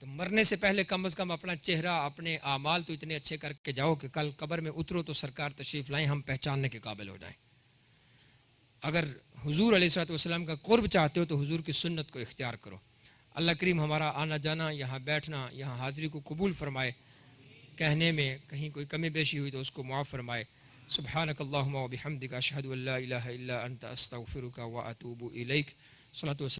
تو مرنے سے پہلے کم از کم اپنا چہرہ، اپنے اعمال تو اتنے اچھے کر کے جاؤ کہ کل قبر میں اترو تو سرکار تشریف لائیں، ہم پہچاننے کے قابل ہو جائیں۔ اگر حضور علیہ الصلوۃ والسلام کا قرب چاہتے ہو تو حضور کی سنت کو اختیار کرو۔ اللہ کریم ہمارا آنا جانا، یہاں بیٹھنا، یہاں حاضری کو قبول فرمائے، کہنے میں کہیں کوئی کمی بیشی ہوئی تو اس کو معاف فرمائے۔ سبحانک اللہم و بحمدک، اشہد ان لا الہ الا انت، استغفرک و اتوب الیک۔ صلاۃ